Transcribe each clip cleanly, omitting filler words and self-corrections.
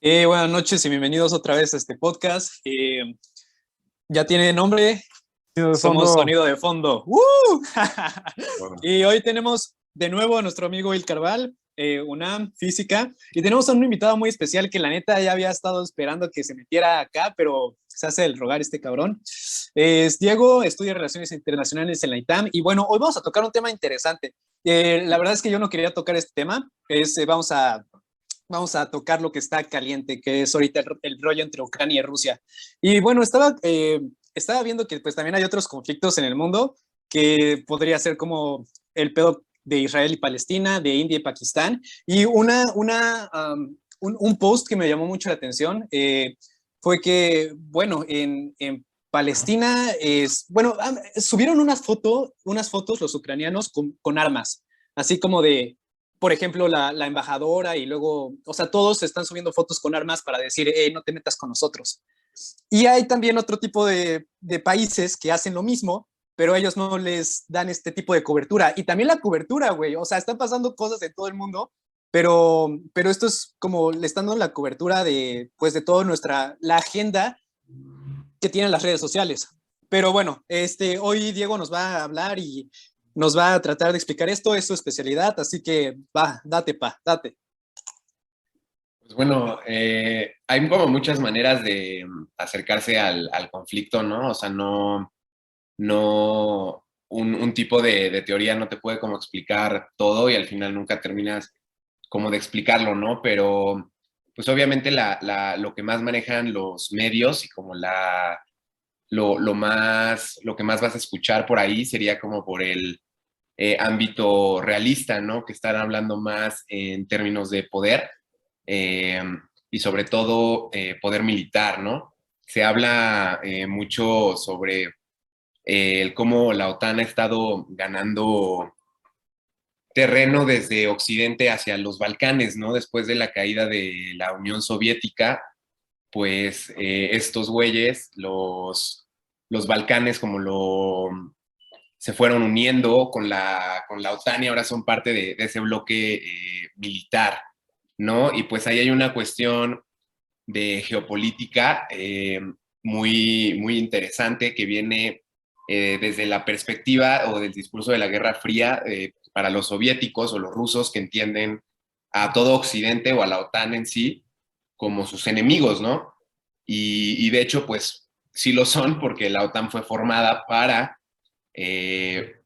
Buenas noches y bienvenidos otra vez a este podcast. Ya tiene nombre, Sonido de somos fondo. Sonido de Fondo. Bueno, Y hoy tenemos de nuevo a nuestro amigo Il Carval, UNAM, Física, y tenemos a un invitado muy especial que la neta ya había estado esperando que se metiera acá, pero se hace el rogar este cabrón. Es Diego, estudia Relaciones Internacionales en la ITAM, y bueno, hoy vamos a tocar un tema interesante. La verdad es que yo no quería tocar este tema, vamos a tocar lo que está caliente, que es ahorita el rollo entre Ucrania y Rusia. Y bueno, estaba viendo que pues también hay otros conflictos en el mundo que podría ser como el pedo de Israel y Palestina, de India y Pakistán. Y un post que me llamó mucho la atención fue que, bueno, en Palestina subieron unas fotos los ucranianos con armas, así como de, por ejemplo, la embajadora y luego, o sea, todos están subiendo fotos con armas para decir, no te metas con nosotros. Y hay también otro tipo de países que hacen lo mismo, pero ellos no les dan este tipo de cobertura. Y también la cobertura, güey, o sea, están pasando cosas en todo el mundo, pero esto es como le están dando la cobertura de, pues, de toda la agenda que tienen las redes sociales. Pero bueno, hoy Diego nos va a hablar y nos va a tratar de explicar esto, es su especialidad, así que va, date. pues bueno, hay como muchas maneras de acercarse al conflicto, ¿no? O sea, no, un tipo de teoría no te puede como explicar todo y al final nunca terminas como de explicarlo, ¿no? Pero pues obviamente lo que más manejan los medios y como lo que más vas a escuchar por ahí sería como por el ámbito realista, ¿no? Que están hablando más en términos de poder eh, y sobre todo poder militar, ¿no? Se habla mucho sobre cómo la OTAN ha estado ganando terreno desde Occidente hacia los Balcanes, ¿no? Después de la caída de la Unión Soviética, pues estos güeyes, los Balcanes, se fueron uniendo con la OTAN y ahora son parte de ese bloque militar, ¿no? Y pues ahí hay una cuestión de geopolítica muy interesante que viene desde la perspectiva o del discurso de la Guerra Fría para los soviéticos o los rusos que entienden a todo Occidente o a la OTAN en sí como sus enemigos, ¿no? Y de hecho, pues sí lo son porque la OTAN fue formada para eh,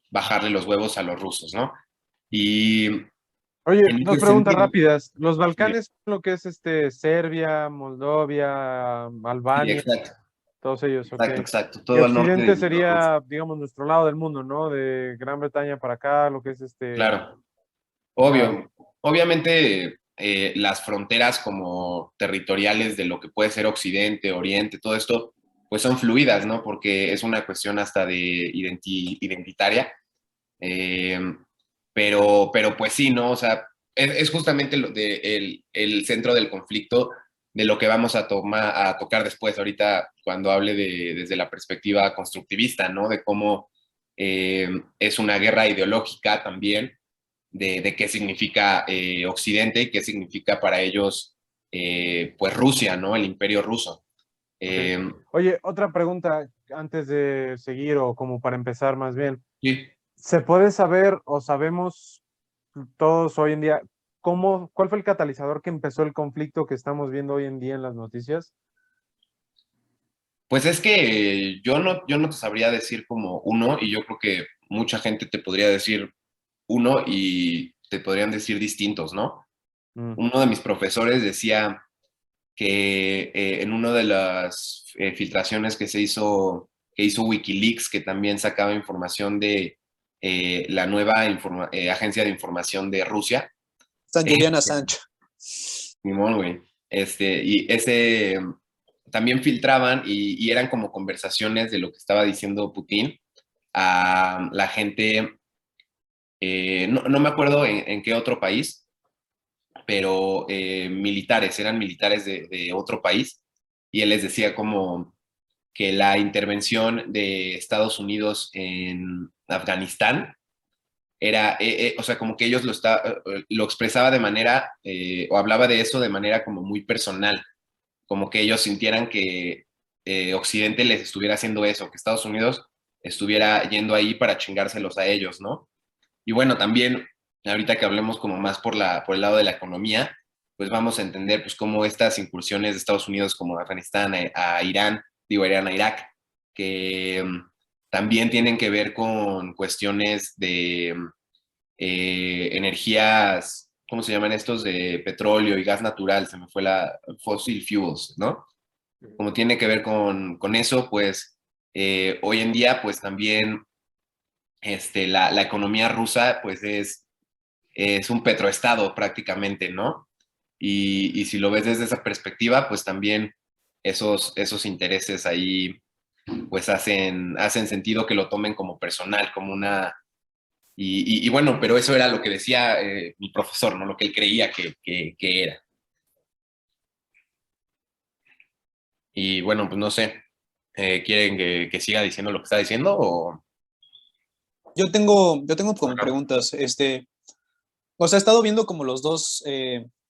bajarle los huevos a los rusos, ¿no? Y Sí. en Oye, dos ese preguntas sentido, rápidas. ¿Los sí, Balcanes son lo que es Serbia, Moldovia, sí, Albania, exacto, todos ellos, ok? exacto, Y todo al norte de Occidente Bielorrusia, sería, digamos, nuestro lado del mundo, ¿no? De Gran Bretaña para acá, lo que es claro. Va. Obviamente, las fronteras como territoriales de lo que puede ser Occidente, Oriente, todo esto, pues son fluidas, ¿no? Porque es una cuestión hasta de identitaria. Eh, pero pues sí, ¿no? O sea, es justamente el centro del conflicto de lo que vamos a tocar después, ahorita, cuando hable desde la perspectiva constructivista, ¿no? De cómo es una guerra ideológica también de qué significa Occidente y qué significa para ellos, pues Rusia, ¿no? El imperio ruso. Ok. Eh, Oye, otra pregunta antes de seguir o como para empezar más bien. sí, ¿Se puede saber o sabemos todos hoy en día cuál fue el catalizador que empezó el conflicto que estamos viendo hoy en día en las noticias? pues es que yo no te sabría decir como uno, y yo creo que mucha gente te podría decir uno y te podrían decir distintos, ¿no? Mm, Uno de mis profesores decía que en una de las filtraciones que hizo Wikileaks, que también sacaba información de la nueva agencia de información de Rusia, San Julián Assange. Simón, güey. Y ese también filtraban y eran como conversaciones de lo que estaba diciendo Putin a la gente, no me acuerdo en qué otro país, pero militares, eran militares de otro país, y él les decía como que la intervención de Estados Unidos en Afganistán era, o sea, como que ellos lo expresaba de manera, o hablaba de eso de manera como muy personal, como que ellos sintieran que Occidente les estuviera haciendo eso, que Estados Unidos estuviera yendo ahí para chingárselos a ellos, ¿no? Y bueno, también, ahorita que hablemos como más por el lado de la economía, pues vamos a entender pues cómo estas incursiones de Estados Unidos como Afganistán, a Irán, digo, Irán, a Irak, que también tienen que ver con cuestiones de energías, ¿cómo se llaman estos? De petróleo y gas natural, se me fue la fossil fuels, ¿no? Como tiene que ver con eso, pues hoy en día, pues también la economía rusa, pues es un petroestado prácticamente, ¿no? Y si lo ves desde esa perspectiva, pues también esos intereses ahí, pues hacen sentido que lo tomen como personal, como una... Y bueno, pero eso era lo que decía mi profesor, ¿no? Lo que él creía que era. Y bueno, pues no sé, ¿quieren que siga diciendo lo que está diciendo o...? Yo tengo como Bueno, preguntas, o sea, he estado viendo como los dos,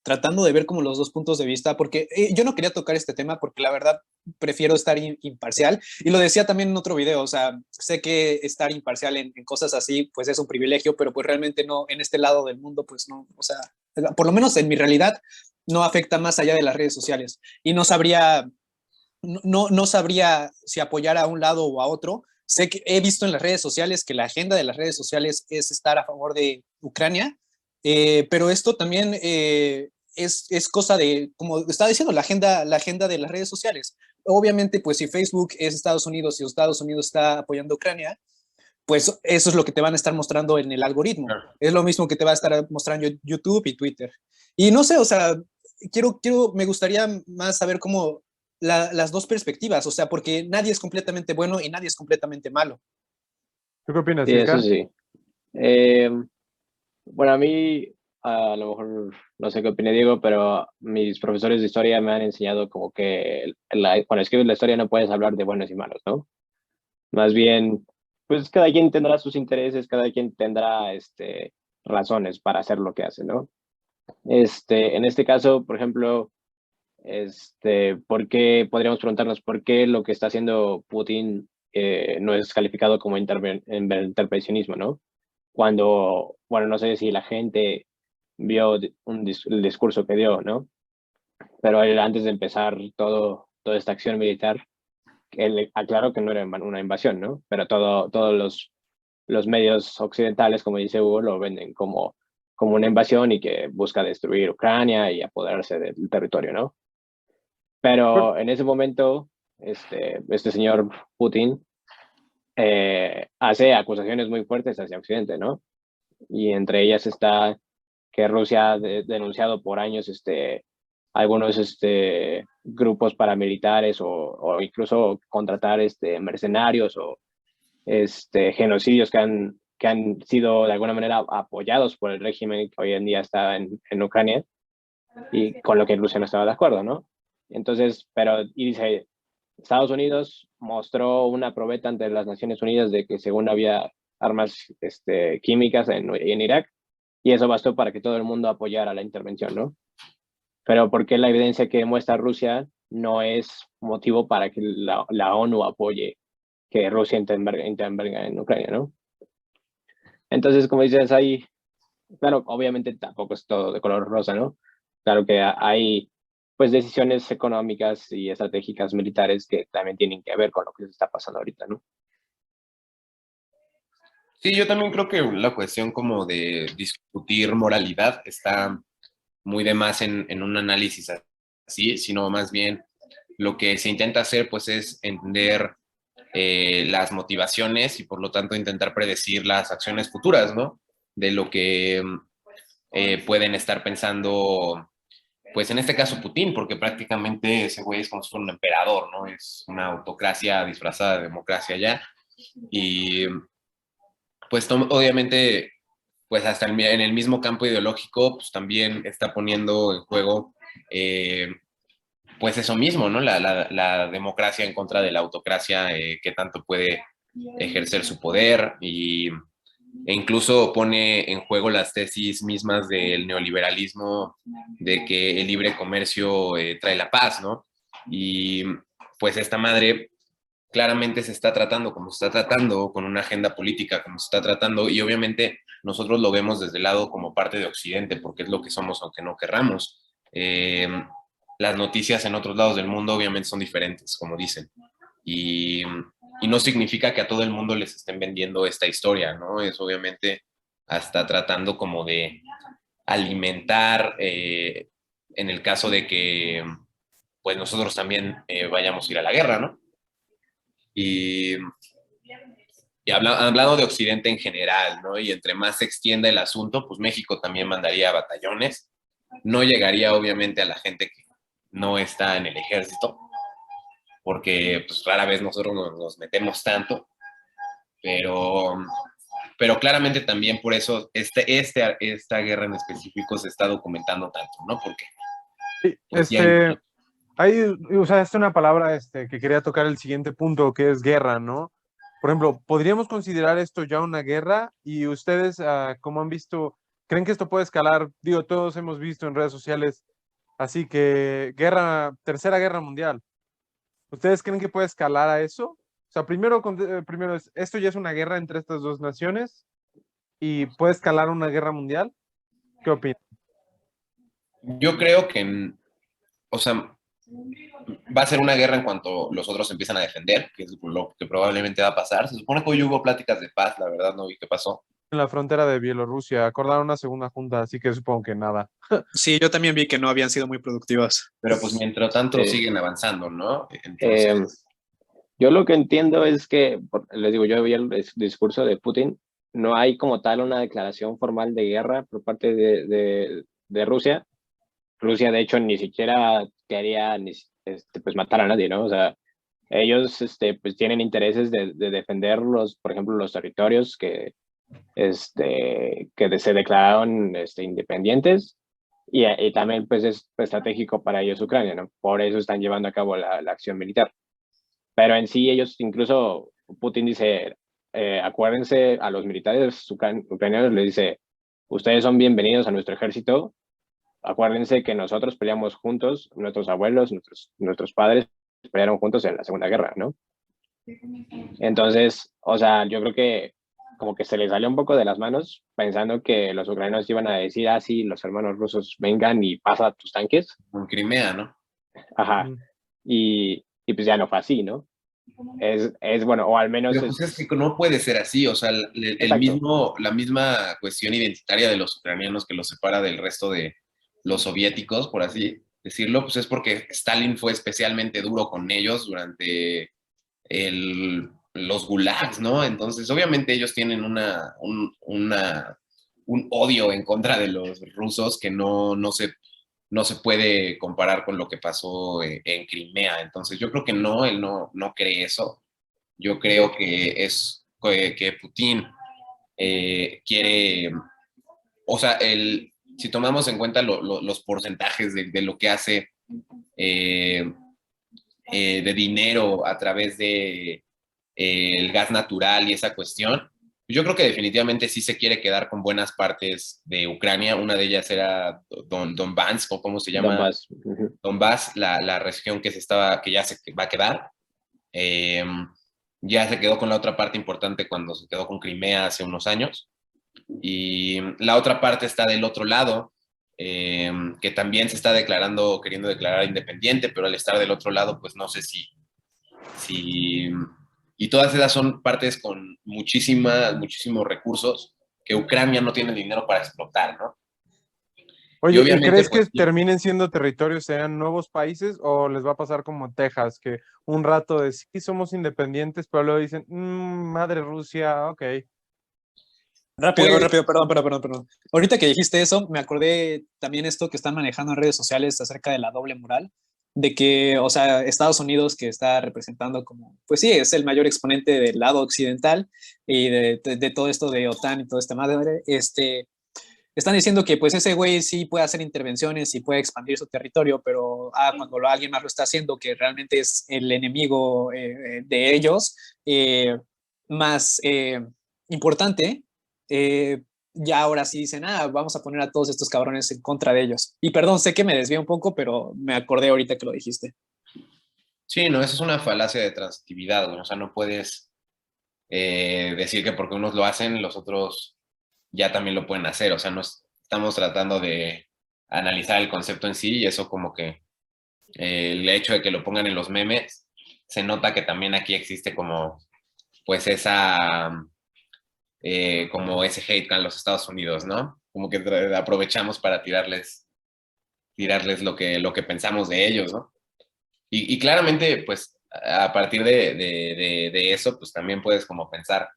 tratando de ver como los dos puntos de vista, porque yo no quería tocar este tema porque la verdad prefiero estar imparcial y lo decía también en otro video, o sea, sé que estar imparcial en cosas así pues es un privilegio, pero pues realmente no, en este lado del mundo pues no, o sea, por lo menos en mi realidad no afecta más allá de las redes sociales y no sabría si apoyar a un lado o a otro. Sé que he visto en las redes sociales que la agenda de las redes sociales es estar a favor de Ucrania, pero esto también es cosa de, como estaba diciendo, la agenda de las redes sociales. Obviamente, pues si Facebook es Estados Unidos y Estados Unidos está apoyando a Ucrania, pues eso es lo que te van a estar mostrando en el algoritmo. claro. Es lo mismo que te va a estar mostrando YouTube y Twitter. Y no sé, o sea, me gustaría más saber cómo las dos perspectivas, o sea, porque nadie es completamente bueno y nadie es completamente malo. ¿Tú qué opinas, Sí, eso Milcar? sí. Eh, bueno, a mí, a lo mejor no sé qué opina Diego, pero mis profesores de historia me han enseñado como que cuando escribes la historia no puedes hablar de buenos y malos, ¿no? Más bien, pues cada quien tendrá sus intereses, cada quien tendrá razones para hacer lo que hace, ¿no? En este caso, por ejemplo, ¿por qué, podríamos preguntarnos por qué lo que está haciendo Putin no es calificado como intervencionismo, ¿no? Cuando, bueno, no sé si la gente vio el discurso que dio, ¿no? Pero él, antes de empezar toda esta acción militar, él aclaró que no era una invasión, ¿no? Pero todos los medios occidentales, como dice Hugo, lo venden como una invasión y que busca destruir Ucrania y apoderarse del territorio, ¿no? Pero en ese momento, este señor Putin hace acusaciones muy fuertes hacia Occidente, ¿no? Y entre ellas está que Rusia ha denunciado por años algunos grupos paramilitares o incluso contratar mercenarios o genocidios que han sido de alguna manera apoyados por el régimen que hoy en día está en Ucrania y con lo que Rusia no estaba de acuerdo, ¿no? Entonces, y dice, Estados Unidos mostró una probeta ante las Naciones Unidas de que según había armas químicas en Irak, y eso bastó para que todo el mundo apoyara la intervención, ¿no? Pero ¿por qué la evidencia que muestra Rusia no es motivo para que la ONU apoye que Rusia intervenga en Ucrania, ¿no? Entonces, como dices, claro, obviamente tampoco es todo de color rosa, ¿no? Claro que hay pues decisiones económicas y estratégicas militares que también tienen que ver con lo que se está pasando ahorita, ¿no? Sí, yo también creo que la cuestión como de discutir moralidad está muy de más en un análisis así, sino más bien lo que se intenta hacer pues es entender las motivaciones y por lo tanto intentar predecir las acciones futuras, ¿no? De lo que pueden estar pensando, pues en este caso Putin, porque prácticamente ese güey es como si fuera un emperador, ¿no? Es una autocracia disfrazada de democracia ya. Y pues obviamente, pues hasta en el mismo campo ideológico, pues también está poniendo en juego, pues eso mismo, ¿no? La democracia en contra de la autocracia, que tanto puede ejercer su poder e incluso pone en juego las tesis mismas del neoliberalismo, de que el libre comercio trae la paz, ¿no? Y pues esta madre claramente se está tratando como se está tratando, con una agenda política como se está tratando, y obviamente nosotros lo vemos desde el lado como parte de Occidente, porque es lo que somos aunque no querramos. Las noticias en otros lados del mundo obviamente son diferentes, como dicen, y, y no significa que a todo el mundo les estén vendiendo esta historia, ¿no? Es obviamente hasta tratando como de alimentar, en el caso de que pues nosotros también vayamos a ir a la guerra, ¿no? Y, y hablando de Occidente en general, ¿no? Y entre más se extienda el asunto, pues México también mandaría batallones. No llegaría obviamente a la gente que no está en el ejército, porque pues rara vez nosotros nos metemos tanto, pero, pero claramente también por eso esta guerra en específico se está documentando tanto, ¿no? Porque, Sí, pues ya hay, ahí usaste una palabra que quería tocar el siguiente punto, que es guerra, ¿no? Por ejemplo, ¿podríamos considerar esto ya una guerra? Y ustedes, como han visto, ¿creen que esto puede escalar? Digo, todos hemos visto en redes sociales, así que tercera guerra mundial. ¿Ustedes creen que puede escalar a eso? O sea, primero ¿esto ya es una guerra entre estas dos naciones y puede escalar a una guerra mundial? ¿Qué opinan? yo creo que, o sea, va a ser una guerra en cuanto los otros empiezan a defender, que es lo que probablemente va a pasar. Se supone que hoy hubo pláticas de paz, la verdad no vi qué pasó. En la frontera de Bielorrusia, acordaron una segunda junta, así que supongo que nada. Sí, yo también vi que no habían sido muy productivas. Pero pues mientras tanto Sí. siguen avanzando, ¿no? Eh, Entonces, yo lo que entiendo es que, les digo, yo vi el discurso de Putin, no hay como tal una declaración formal de guerra por parte de Rusia. Rusia, de hecho, ni siquiera quería pues, matar a nadie, ¿no? O sea, ellos pues, tienen intereses de defender por ejemplo, los territorios que se declararon independientes y también pues, es estratégico para ellos Ucrania, ¿no? Por eso están llevando a cabo la acción militar. Pero en sí ellos, incluso Putin dice, acuérdense a los militares ucranianos, les dice, ustedes son bienvenidos a nuestro ejército, acuérdense que nosotros peleamos juntos, nuestros abuelos, nuestros padres pelearon juntos en la Segunda Guerra, ¿no? Entonces, o sea, yo creo que como que se les salió un poco de las manos pensando que los ucranianos iban a decir, ah, sí, los hermanos rusos vengan y pasa tus tanques. con Crimea, ¿no? Ajá. Y pues ya no fue así, ¿no? Es bueno, o al menos Pero pues es que no puede ser así, o sea, la misma cuestión identitaria de los ucranianos que los separa del resto de los soviéticos, por así decirlo, pues es porque Stalin fue especialmente duro con ellos durante los gulags, ¿no? Entonces, obviamente ellos tienen un odio en contra de los rusos que no se puede comparar con lo que pasó en Crimea. Entonces, yo creo que no, él no cree eso. Yo creo que es que Putin quiere, o sea, si tomamos en cuenta los porcentajes de lo que hace de dinero a través de el gas natural y esa cuestión, yo creo que definitivamente sí se quiere quedar con buenas partes de Ucrania. Una de ellas era Donbass, o cómo se llama, Donbass. Donbass, la región que ya se va a quedar. Ya se quedó con la otra parte importante cuando se quedó con Crimea hace unos años. Y la otra parte está del otro lado, que también se está queriendo declarar independiente, pero al estar del otro lado, pues no sé si y todas esas son partes con muchísimos recursos que Ucrania no tiene dinero para explotar, ¿no? Oye, Y ¿y obviamente, crees pues, que terminen siendo territorios, sean nuevos países, o les va a pasar como Texas, que un rato de sí somos independientes, pero luego dicen, madre Rusia, ok. Rápido, pues, rápido, perdón. Ahorita que dijiste eso, me acordé también esto que están manejando en redes sociales acerca de la doble moral, de que, o sea, Estados Unidos que está representando como, pues sí, es el mayor exponente del lado occidental y de todo esto de OTAN y todo esta madre, están diciendo que pues ese güey sí puede hacer intervenciones y puede expandir su territorio, pero cuando alguien más lo está haciendo, que realmente es el enemigo de ellos, más importante, ya ahora sí dicen, vamos a poner a todos estos cabrones en contra de ellos. Y perdón, sé que me desvié un poco, pero me acordé ahorita que lo dijiste. Sí, no, eso es una falacia de transitividad, güey. O sea, no puedes decir que porque unos lo hacen, los otros ya también lo pueden hacer. O sea, no estamos tratando de analizar el concepto en sí y eso como que el hecho de que lo pongan en los memes, se nota que también aquí existe como, pues como ese hate con los Estados Unidos, ¿no? Como que aprovechamos para tirarles lo que pensamos de ellos, ¿no? Y claramente, pues, a partir de eso, pues también puedes como pensar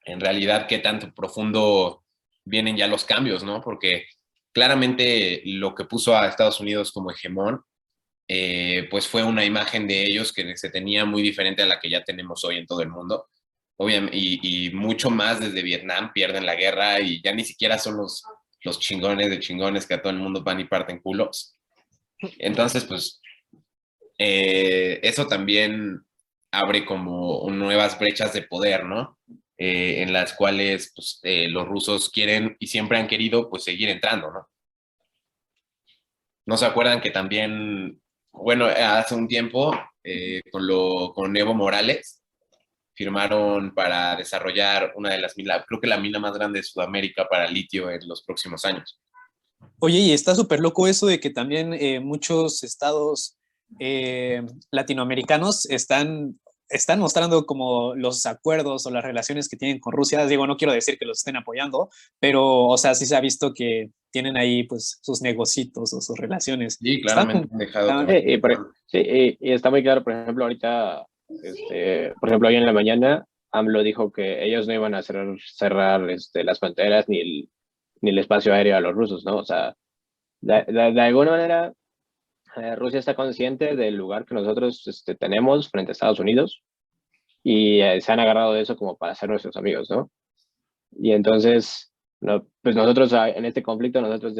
en realidad qué tanto profundo vienen ya los cambios, ¿no? Porque claramente lo que puso a Estados Unidos como hegemón, pues fue una imagen de ellos que se tenía muy diferente a la que ya tenemos hoy en todo el mundo. Obviamente, y mucho más desde Vietnam pierden la guerra y ya ni siquiera son los chingones de chingones que a todo el mundo van y parten culos. Entonces, pues, eso también abre como nuevas brechas de poder, ¿no? En las cuales pues, los rusos quieren y siempre han querido pues seguir entrando, ¿no? ¿No se acuerdan que también, bueno, hace un tiempo con Evo Morales firmaron para desarrollar una de las minas, creo que la mina más grande de Sudamérica para litio en los próximos años? Oye, y está súper loco eso de que también muchos estados latinoamericanos están mostrando como los acuerdos o las relaciones que tienen con Rusia. Digo, no quiero decir que los estén apoyando, pero, o sea, sí se ha visto que tienen ahí, pues, sus negocitos o sus relaciones. Sí, claramente han dejado y está muy claro, por ejemplo, ahorita, por ejemplo, hoy en la mañana, AMLO dijo que ellos no iban a cerrar las fronteras ni el espacio aéreo a los rusos, ¿no? O sea, de alguna manera, Rusia está consciente del lugar que nosotros tenemos frente a Estados Unidos y se han agarrado de eso como para ser nuestros amigos, ¿no? Y entonces, no, pues nosotros en este conflicto, nosotros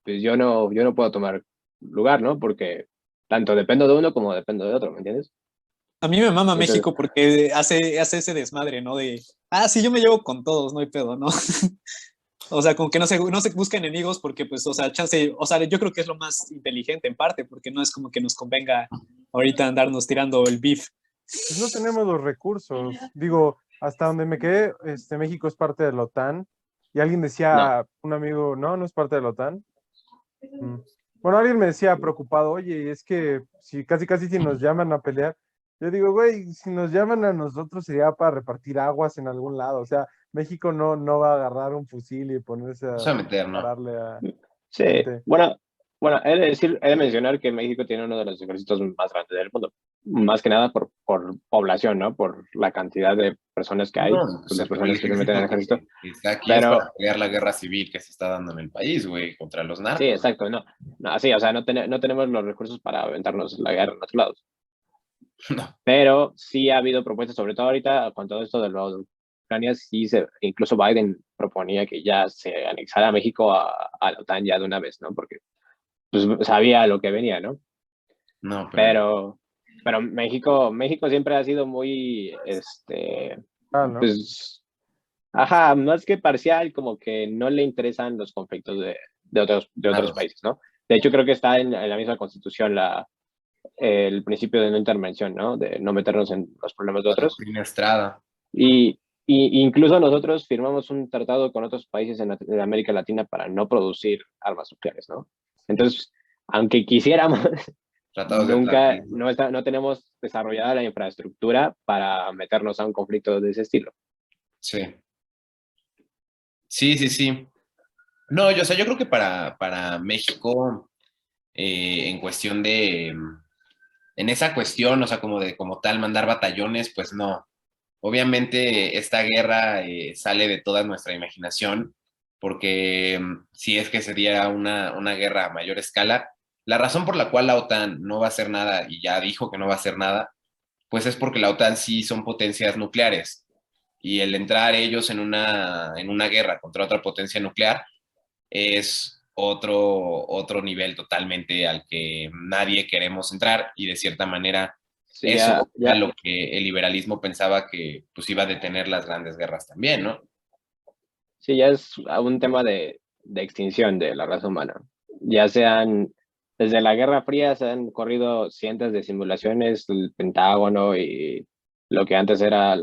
pues yo no puedo tomar lugar, ¿no? Porque tanto dependo de uno como dependo de otro, ¿me entiendes? A mí me mama Entonces, México porque hace ese desmadre, ¿no? De, sí, yo me llevo con todos, no hay pedo, ¿no? O sea, como que no se busca enemigos porque, pues, o sea, chance, o sea, yo creo que es lo más inteligente en parte, porque no es como que nos convenga ahorita andarnos tirando el beef. Pues no tenemos los recursos. Digo, hasta donde me quedé, México es parte de la OTAN. Y alguien no, decía, un amigo, no, no es parte de la OTAN. Mm. Bueno, alguien me decía preocupado, oye, es que si casi casi si nos llaman a pelear, yo digo, güey, si nos llaman a nosotros sería para repartir aguas en algún lado. O sea, México no va a agarrar un fusil y ponerse no se a va a meter, ¿no? pararle a sí, gente. bueno, he de mencionar que México tiene uno de los ejércitos más grandes del mundo, más que nada por población, ¿no? Por la cantidad de personas que hay, No, o pues, sea, las pero el personas que se meten en el ejército ejército, que está aquí es pero para pelear la guerra civil que se está dando en el país, güey, contra los sí, narcos. exacto, no, sí, o sea, no tenemos los recursos para aventarnos la guerra en otros lados. No, Pero sí ha habido propuestas, sobre todo ahorita con todo esto de Ucrania, incluso Biden proponía que ya se anexara a México a la OTAN ya de una vez, ¿no? Porque pues, sabía lo que venía, ¿no? no, pero Pero México siempre ha sido muy, Ah, ¿no? pues, ajá, más que parcial, como que no le interesan los conflictos de otros claro, países, ¿no? De hecho, creo que está en la misma constitución el principio de no intervención, ¿no? De no meternos en los problemas de la otros. doctrina Estrada. Y incluso nosotros firmamos un tratado con otros países en América Latina para no producir armas nucleares, ¿no? Entonces, aunque quisiéramos, Tratados de nunca, Tlatelolco. no tenemos desarrollada la infraestructura para meternos a un conflicto de ese estilo. Sí, sí, sí, sí. No, yo, o sea, yo creo que para México, en cuestión en esa cuestión, o sea, como tal, mandar batallones, pues no. Obviamente esta guerra sale de toda nuestra imaginación, porque si es que sería una guerra a mayor escala, la razón por la cual la OTAN no va a hacer nada, y ya dijo que no va a hacer nada, pues es porque la OTAN sí son potencias nucleares, y el entrar ellos en una guerra contra otra potencia nuclear es otro nivel totalmente al que nadie queremos entrar, y de cierta manera Sí, eso era lo que el liberalismo pensaba que pues iba a detener las grandes guerras también, ¿no? Sí, ya es un tema de extinción de la raza humana. Ya sean, desde la Guerra Fría se han corrido cientos de simulaciones, el Pentágono y lo que antes era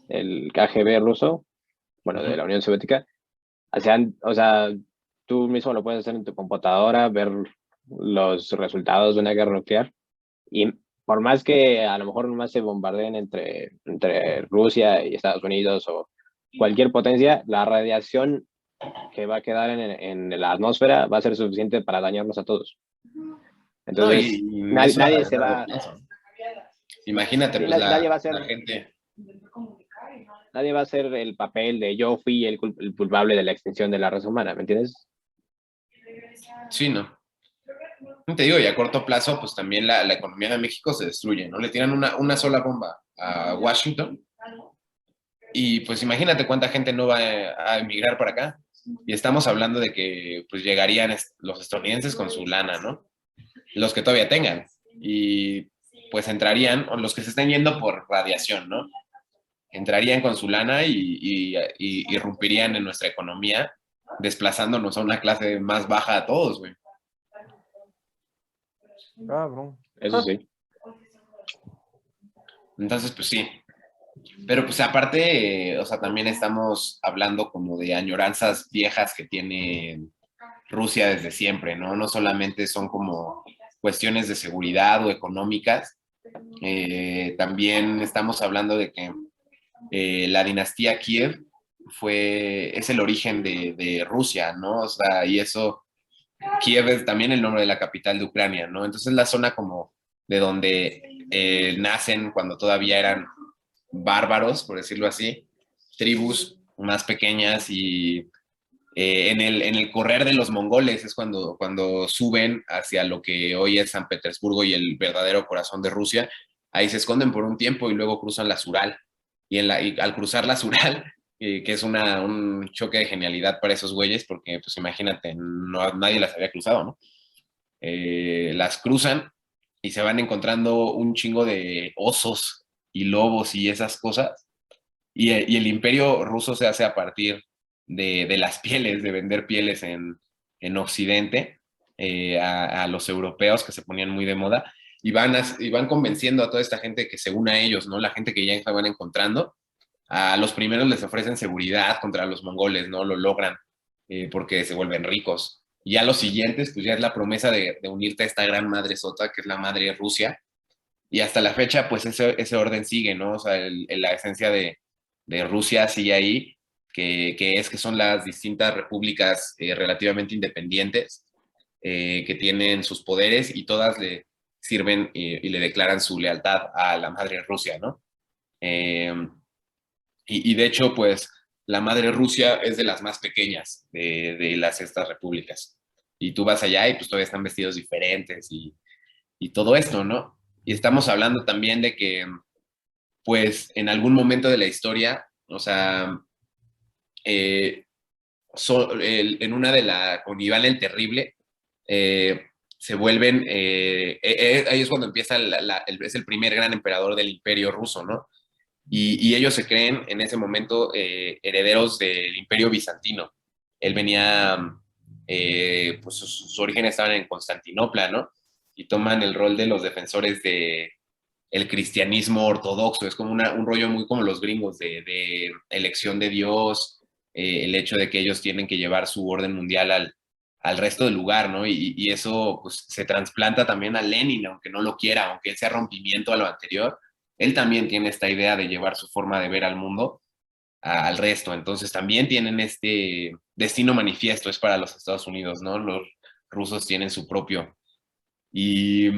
el KGB ruso, bueno, de Ujú. la Unión Soviética. O sea, tú mismo lo puedes hacer en tu computadora, ver los resultados de una guerra nuclear. Y por más que a lo mejor nomás se bombardeen entre Rusia y Estados Unidos o cualquier potencia, la radiación que va a quedar en la atmósfera va a ser suficiente para dañarnos a todos. No, Entonces, y eso nadie a se largo va, plazo. Imagínate, sí, pues nadie va a la ser, gente, nadie va a hacer el papel de yo fui el culpable de la extinción de la raza humana, ¿me entiendes? sí, ¿no? Te digo, y a corto plazo, pues también la economía de México se destruye, ¿no? Le tiran una sola bomba a Washington y pues imagínate cuánta gente no va a emigrar para acá. Y estamos hablando de que pues llegarían los estadounidenses con su lana, ¿no? Los que todavía tengan. Y pues entrarían, o los que se estén yendo por radiación, ¿no? Entrarían con su lana y irrumpirían en nuestra economía, desplazándonos a una clase más baja a todos, güey. Cabrón. Eso sí. Entonces, pues sí. Pero pues aparte, o sea, también estamos hablando como de añoranzas viejas que tiene Rusia desde siempre, ¿no? No solamente son como cuestiones de seguridad o económicas, también estamos hablando de que la dinastía Kiev es el origen de Rusia, ¿no? O sea, y eso, Kiev es también el nombre de la capital de Ucrania, ¿no? Entonces la zona como de donde nacen cuando todavía eran bárbaros, por decirlo así, tribus más pequeñas y en el correr de los mongoles es cuando suben hacia lo que hoy es San Petersburgo y el verdadero corazón de Rusia. Ahí se esconden por un tiempo y luego cruzan la Sural. Y al cruzar la Sural, que es un choque de genialidad para esos güeyes, porque pues imagínate, nadie las había cruzado, ¿no? Las cruzan y se van encontrando un chingo de osos y lobos y esas cosas. Y el imperio ruso se hace a partir de las pieles, de vender pieles en Occidente a los europeos que se ponían muy de moda y van convenciendo a toda esta gente que se une a ellos, ¿no? La gente que ya estaban encontrando. A los primeros les ofrecen seguridad contra los mongoles, ¿no? Lo logran porque se vuelven ricos. Y a los siguientes, pues ya es la promesa de unirte a esta gran madre sota, que es la madre Rusia. Y hasta la fecha, pues ese orden sigue, ¿no? O sea, la esencia de Rusia sigue ahí, que son las distintas repúblicas relativamente independientes, que tienen sus poderes y todas le sirven y le declaran su lealtad a la madre Rusia, ¿no? Eh, y de hecho, pues la madre Rusia es de las más pequeñas de estas repúblicas. Y tú vas allá y pues todavía están vestidos diferentes y todo esto, ¿no? Y estamos hablando también de que, pues, en algún momento de la historia, o sea, eh, en una de con Iván el Terrible, se vuelven, ahí es cuando empieza, es el primer gran emperador del imperio ruso, ¿no? Y ellos se creen en ese momento herederos del imperio bizantino. Él venía, pues sus orígenes estaban en Constantinopla, ¿no? Y toman el rol de los defensores de el cristianismo ortodoxo, es como un rollo muy como los gringos de elección de Dios, el hecho de que ellos tienen que llevar su orden mundial al resto del lugar, ¿no? Y eso pues, se trasplanta también a Lenin, aunque no lo quiera, aunque él sea rompimiento a lo anterior, él también tiene esta idea de llevar su forma de ver al mundo al resto, entonces también tienen este destino manifiesto, es para los Estados Unidos, ¿no? Los rusos tienen su propio. Y,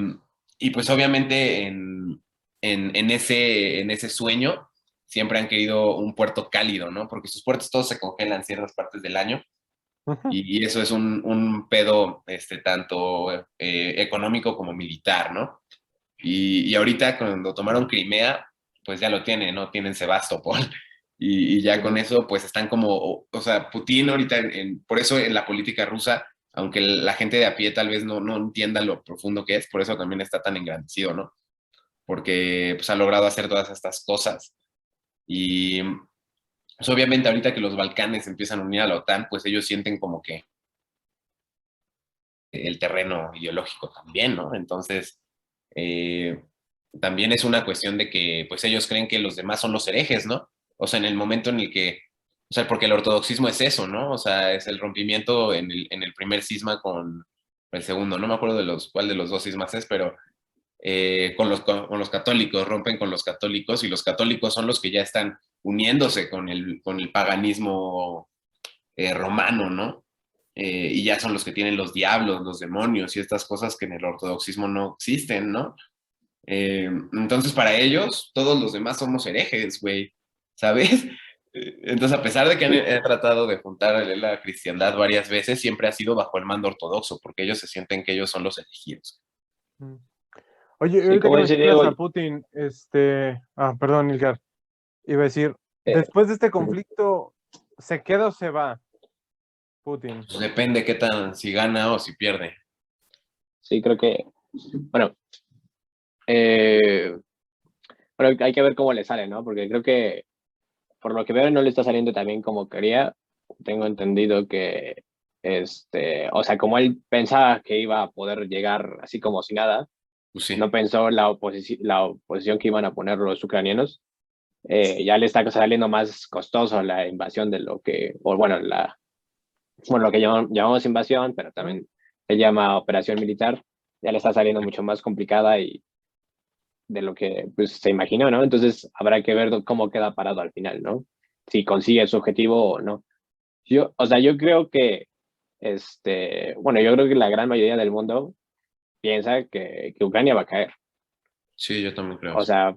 y pues obviamente en ese sueño siempre han querido un puerto cálido, ¿no? Porque sus puertos todos se congelan ciertas partes del año y eso es un pedo tanto económico como militar, ¿no? Y ahorita cuando tomaron Crimea, pues ya lo tienen, ¿no? Tienen Sebastopol. Y ya con eso, pues están como, o sea, Putin ahorita, por eso en la política rusa, aunque la gente de a pie tal vez no entienda lo profundo que es, por eso también está tan engrandecido, ¿no? Porque pues ha logrado hacer todas estas cosas. Y Pues obviamente ahorita que los Balcanes empiezan a unir a la OTAN, pues ellos sienten como que el terreno ideológico también, ¿no? Entonces, también es una cuestión de que pues ellos creen que los demás son los herejes, ¿no? O sea, en el momento en el que, o sea, porque el ortodoxismo es eso, ¿no? O sea, es el rompimiento en el primer cisma con el segundo, no me acuerdo cuál de los dos cismas es, pero con los católicos, rompen con los católicos y los católicos son los que ya están uniéndose con el paganismo romano, ¿no? Y ya son los que tienen los diablos, los demonios y estas cosas que en el ortodoxismo no existen, ¿no? Entonces, para ellos, todos los demás somos herejes, güey, ¿sabes? Entonces, a pesar de que han tratado de juntar la cristiandad varias veces, siempre ha sido bajo el mando ortodoxo, porque ellos se sienten que ellos son los elegidos. Oye, Sí, ahorita que como dice mencionas a Diego, Putin, perdón, Ilgar, iba a decir, eh, después de este conflicto, ¿se queda o se va Putin? Pues depende qué tan, si gana o si pierde. sí, creo que, bueno, pero hay que ver cómo le sale, ¿no? Porque creo que, por lo que veo, no le está saliendo tan bien como quería. Tengo entendido que, o sea, como él pensaba que iba a poder llegar así como si nada, Pues sí. no pensó la oposición que iban a poner los ucranianos. Ya le está saliendo más costoso la invasión de lo que, o bueno, lo que llamamos invasión, pero también se llama operación militar, ya le está saliendo mucho más complicada y de lo que pues, se imaginó, ¿no? Entonces habrá que ver cómo queda parado al final, ¿no? Si consigue su objetivo o no. O sea, yo creo que, bueno, yo creo que la gran mayoría del mundo piensa que Ucrania va a caer. Sí, yo también creo O eso. sea,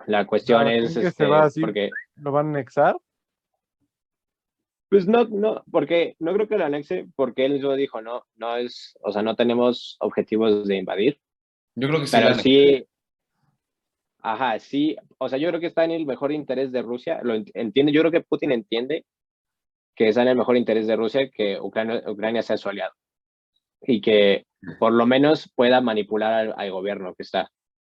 la cuestión es, ¿Creen que se va así? porque, ¿Lo van a anexar? pues no, porque no creo que lo anexe, porque él mismo dijo, no es, o sea, no tenemos objetivos de invadir, Yo creo que sí la pero anexaría. sí, ajá, sí, o sea, yo creo que está en el mejor interés de Rusia, lo entiende, yo creo que Putin entiende que está en el mejor interés de Rusia que Ucrania sea su aliado y que por lo menos pueda manipular al gobierno que está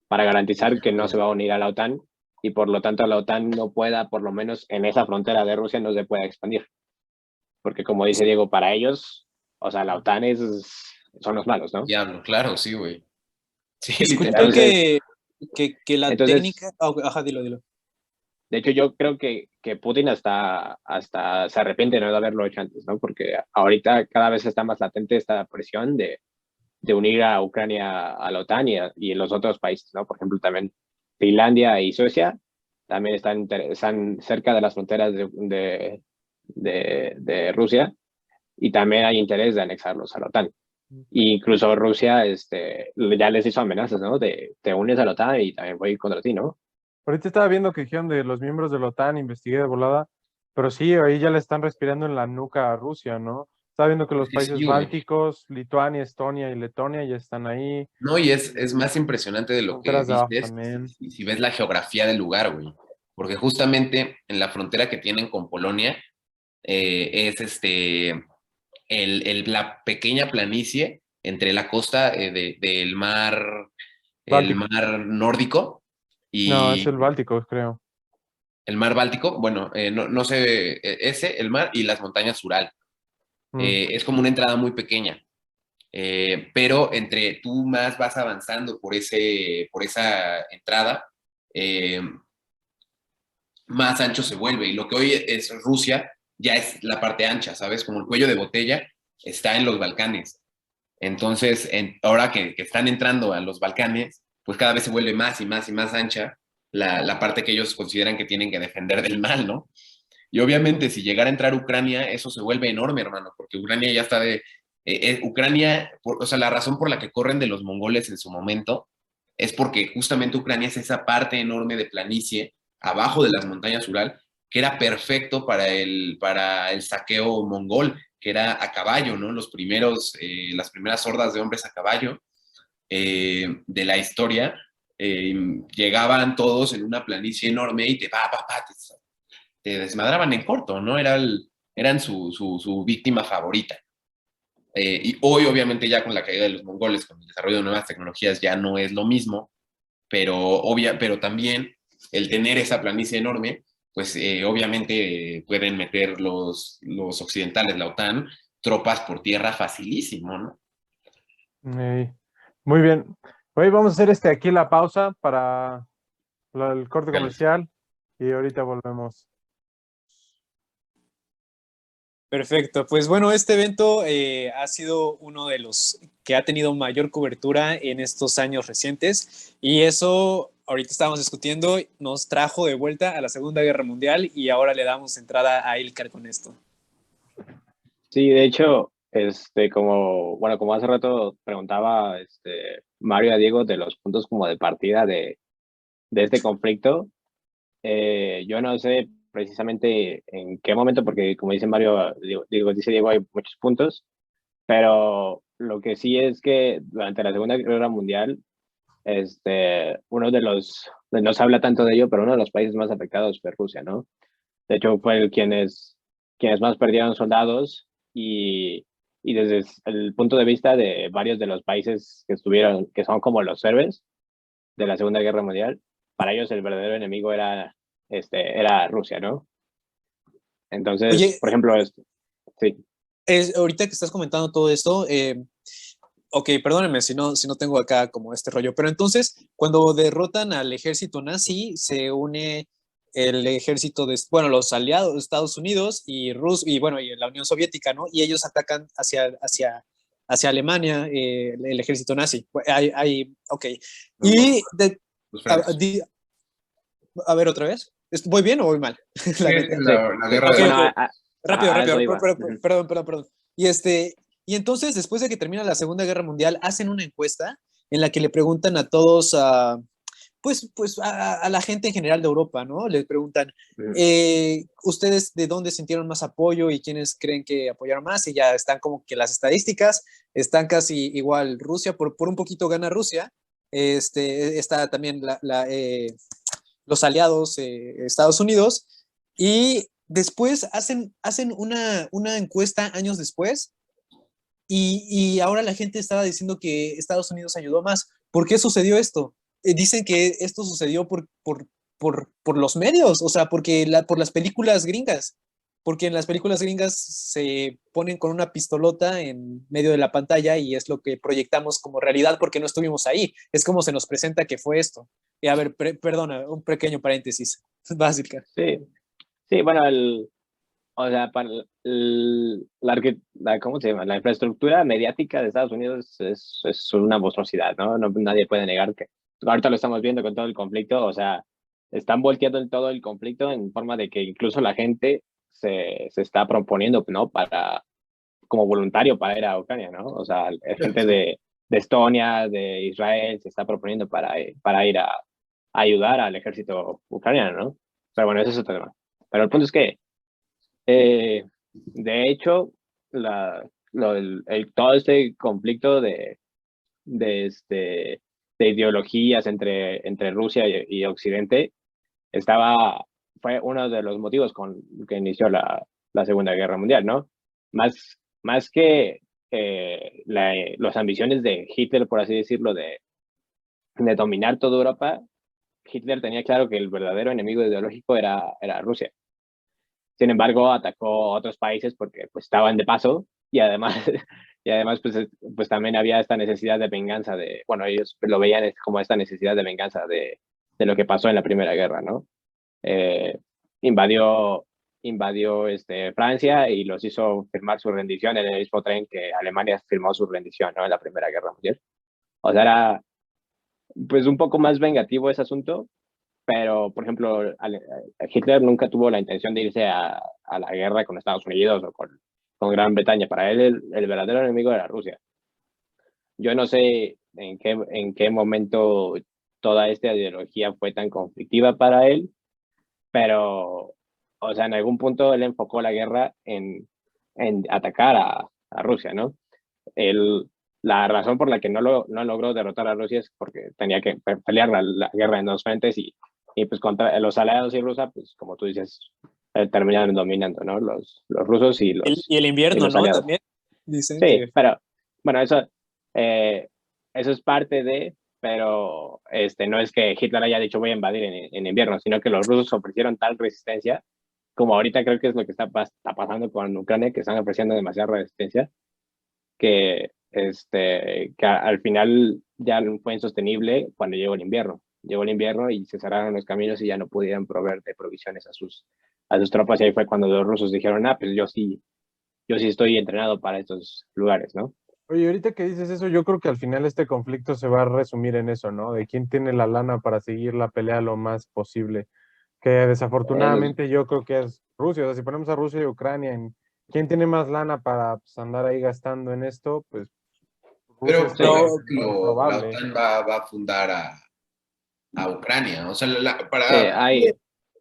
para garantizar que no se va a unir a la OTAN y por lo tanto la OTAN no pueda, por lo menos en esa frontera de Rusia, no se pueda expandir. Porque como dice Diego, para ellos, o sea, la OTAN son los malos, ¿no? Diablo, claro, sí, güey. Sí, Escuché literal. que la Entonces, técnica... Ajá, dilo, dilo. de hecho, yo creo que Putin hasta se arrepiente de no haberlo hecho antes, ¿no? Porque ahorita cada vez está más latente esta presión de unir a Ucrania a la OTAN y los otros países, ¿no? Por ejemplo, también Finlandia y Suecia también están cerca de las fronteras de Rusia y también hay interés de anexarlos a la OTAN. Y incluso Rusia ya les hizo amenazas, ¿no? De te unes a la OTAN y también voy contra ti, ¿no? Ahorita estaba viendo que dijeron de los miembros de la OTAN, investigué de volada, pero sí, ahí ya le están respirando en la nuca a Rusia, ¿no? Estaba viendo que Es los que países sí, güey. bálticos, Lituania, Estonia y Letonia ya están ahí, No, y es más impresionante de lo que fronteras de abajo dices también. si ves la geografía del lugar, güey. Porque justamente en la frontera que tienen con Polonia es la pequeña planicie entre la costa el Báltico. mar nórdico No, es y el Báltico, creo. el mar Báltico, bueno, no sé, ese, el mar y las montañas Ural. Mm. Es como una entrada muy pequeña. Pero entre tú más vas avanzando por esa entrada, eh, más ancho se vuelve. Y lo que hoy es Rusia ya es la parte ancha, ¿sabes? Como el cuello de botella está en los Balcanes. Entonces, ahora que están entrando a los Balcanes, pues cada vez se vuelve más y más y más ancha la parte que ellos consideran que tienen que defender del mal, ¿no? Y obviamente si llegara a entrar Ucrania, eso se vuelve enorme, hermano, porque Ucrania ya está Ucrania, o sea, la razón por la que corren de los mongoles en su momento es porque justamente Ucrania es esa parte enorme de planicie abajo de las montañas Ural que era perfecto para el saqueo mongol, que era a caballo, ¿no? Las primeras hordas de hombres a caballo de la historia eh, llegaban todos en una planicie enorme y te desmadraban en corto, ¿no? Eran su víctima favorita. Y hoy, obviamente, ya con la caída de los mongoles, con el desarrollo de nuevas tecnologías, ya no es lo mismo, pero también el tener esa planicie enorme, pues obviamente pueden meter los occidentales, la OTAN, tropas por tierra facilísimo, ¿no? Ey. Muy bien. Hoy vamos a hacer aquí la pausa para el corte Vale. comercial y ahorita volvemos. Perfecto, pues bueno, este evento ha sido uno de los que ha tenido mayor cobertura en estos años recientes y eso, ahorita estábamos discutiendo, nos trajo de vuelta a la Segunda Guerra Mundial y ahora le damos entrada a Ilkar con esto. Sí, de hecho, como hace rato preguntaba Mario a Diego de los puntos como de partida de este conflicto, yo no sé precisamente en qué momento, porque como dice Mario, dice Diego, hay muchos puntos, pero lo que sí es que durante la Segunda Guerra Mundial, uno de los, no se habla tanto de ello, pero uno de los países más afectados fue Rusia, ¿no? De hecho, fue quienes más perdieron soldados y desde el punto de vista de varios de los países que son como los héroes de la Segunda Guerra Mundial, para ellos el verdadero enemigo era Rusia, ¿no? Entonces, Oye, por ejemplo, sí. ahorita que estás comentando todo esto, ok, perdónenme si no tengo acá como este rollo, pero entonces cuando derrotan al ejército nazi, se une el ejército bueno, los aliados de Estados Unidos y y bueno, y la Unión Soviética, ¿no? Y ellos atacan hacia Alemania, el ejército nazi. Ok. Y a ver otra vez. ¿Voy bien o voy mal? La neta. La guerra Ok, de... Bueno, ok. Rápido, eso iba. perdón. Y entonces, después de que termina la Segunda Guerra Mundial, hacen una encuesta en la que le preguntan a todos, pues a la gente en general de Europa, ¿no? Les preguntan, ¿ustedes de dónde sintieron más apoyo y quiénes creen que apoyaron más? Y ya están como que las estadísticas, están casi igual Rusia, por un poquito gana Rusia, está también los aliados, Estados Unidos, y después hacen una encuesta años después y ahora la gente estaba diciendo que Estados Unidos ayudó más. ¿Por qué sucedió esto? Dicen que esto sucedió por los medios, o sea, por las películas gringas, porque en las películas gringas se ponen con una pistolota en medio de la pantalla y es lo que proyectamos como realidad porque no estuvimos ahí. Es como se nos presenta que fue esto. Y a ver, perdona, un pequeño paréntesis. Básica. Sí, sí, bueno, o sea, para ¿cómo se llama? La infraestructura mediática de Estados Unidos es una monstruosidad, ¿no? Nadie puede negar que ahorita lo estamos viendo con todo el conflicto, o sea, están volteando en todo el conflicto en forma de que incluso la gente se está proponiendo, ¿no? Como voluntario para ir a Ucrania, ¿no? O sea, gente de Estonia, de Israel, se está proponiendo para ir a ayudar al ejército ucraniano, ¿no? Pero bueno, ese es otro tema. Pero el punto es que de hecho, todo este conflicto de ideologías entre Rusia y Occidente fue uno de los motivos con que inició la Segunda Guerra Mundial, ¿no? Más que las ambiciones de Hitler, por así decirlo, de dominar toda Europa, Hitler tenía claro que el verdadero enemigo ideológico era Rusia. Sin embargo, atacó a otros países porque pues estaban de paso y además, pues también había esta necesidad de venganza bueno, ellos lo veían como esta necesidad de venganza de lo que pasó en la Primera Guerra, ¿no? Eh, invadió Francia y los hizo firmar su rendición en el mismo tren que Alemania firmó su rendición, ¿no? En la Primera Guerra Mundial. O sea, era pues un poco más vengativo ese asunto, pero, por ejemplo, Hitler nunca tuvo la intención de irse a la guerra con Estados Unidos o con Gran Bretaña. Para él, el verdadero enemigo era Rusia. Yo no sé en qué momento toda esta ideología fue tan conflictiva para él, pero, o sea, en algún punto él enfocó la guerra en atacar a Rusia, ¿no? La razón por la que no logró derrotar a Rusia es porque tenía que pelear la guerra en dos frentes y pues contra los aliados y Rusia, pues como tú dices, terminaron dominando, ¿no? Los rusos y Y el invierno, los ¿no? aliados. También dicen Sí, que... pero bueno, eso es parte de, pero no es que Hitler haya dicho voy a invadir en invierno, sino que los rusos ofrecieron tal resistencia, como ahorita creo que es lo que está pasando con Ucrania, que están ofreciendo demasiada resistencia, que, que al final ya fue insostenible cuando llegó el invierno. Llegó el invierno y se cerraron los caminos y ya no pudieron proveer de provisiones a sus tropas, y ahí fue cuando los rusos dijeron, pues yo sí estoy entrenado para estos lugares, ¿no? Oye, ahorita que dices eso, yo creo que al final este conflicto se va a resumir en eso, ¿no? De quién tiene la lana para seguir la pelea lo más posible. Que desafortunadamente yo creo que es Rusia. O sea, si ponemos a Rusia y Ucrania en quién tiene más lana para pues, andar ahí gastando en esto, pues Rusia Pero es probablemente muy la probable. OTAN va a fundar a Ucrania. O sea,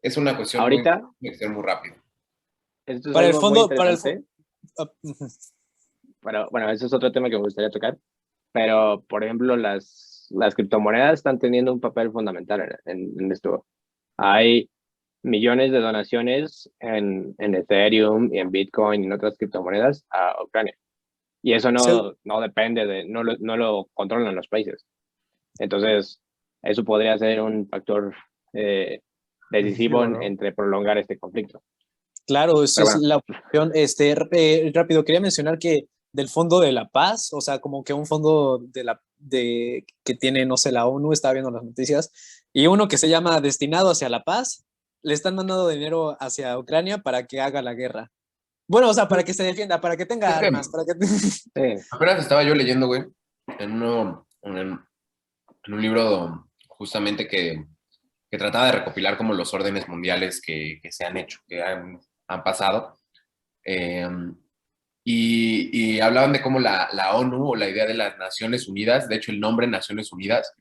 es una cuestión ahorita, muy rápido. esto es Para el algo muy fondo, interesante. Pero bueno, eso es otro tema que me gustaría tocar. Pero, por ejemplo, las criptomonedas están teniendo un papel fundamental en esto. Hay millones de donaciones en Ethereum y en Bitcoin y en otras criptomonedas a Ucrania. Y eso no depende no lo controlan los países. Entonces, eso podría ser un factor decisivo ¿no? entre prolongar este conflicto. Claro, esa Pero es bueno, la opción. Rápido, quería mencionar que del Fondo de la Paz, o sea, como que un fondo que tiene, no sé, la ONU, estaba viendo las noticias, y uno que se llama Destinado hacia la Paz, le están mandando dinero hacia Ucrania para que haga la guerra. Bueno, o sea, para que se defienda, para que tenga armas, para que... sí. Apenas estaba yo leyendo, güey, en un libro justamente que trataba de recopilar como los órdenes mundiales que se han hecho, que han pasado. Eh, y hablaban de cómo la ONU o la idea de las Naciones Unidas, de hecho el nombre Naciones Unidas,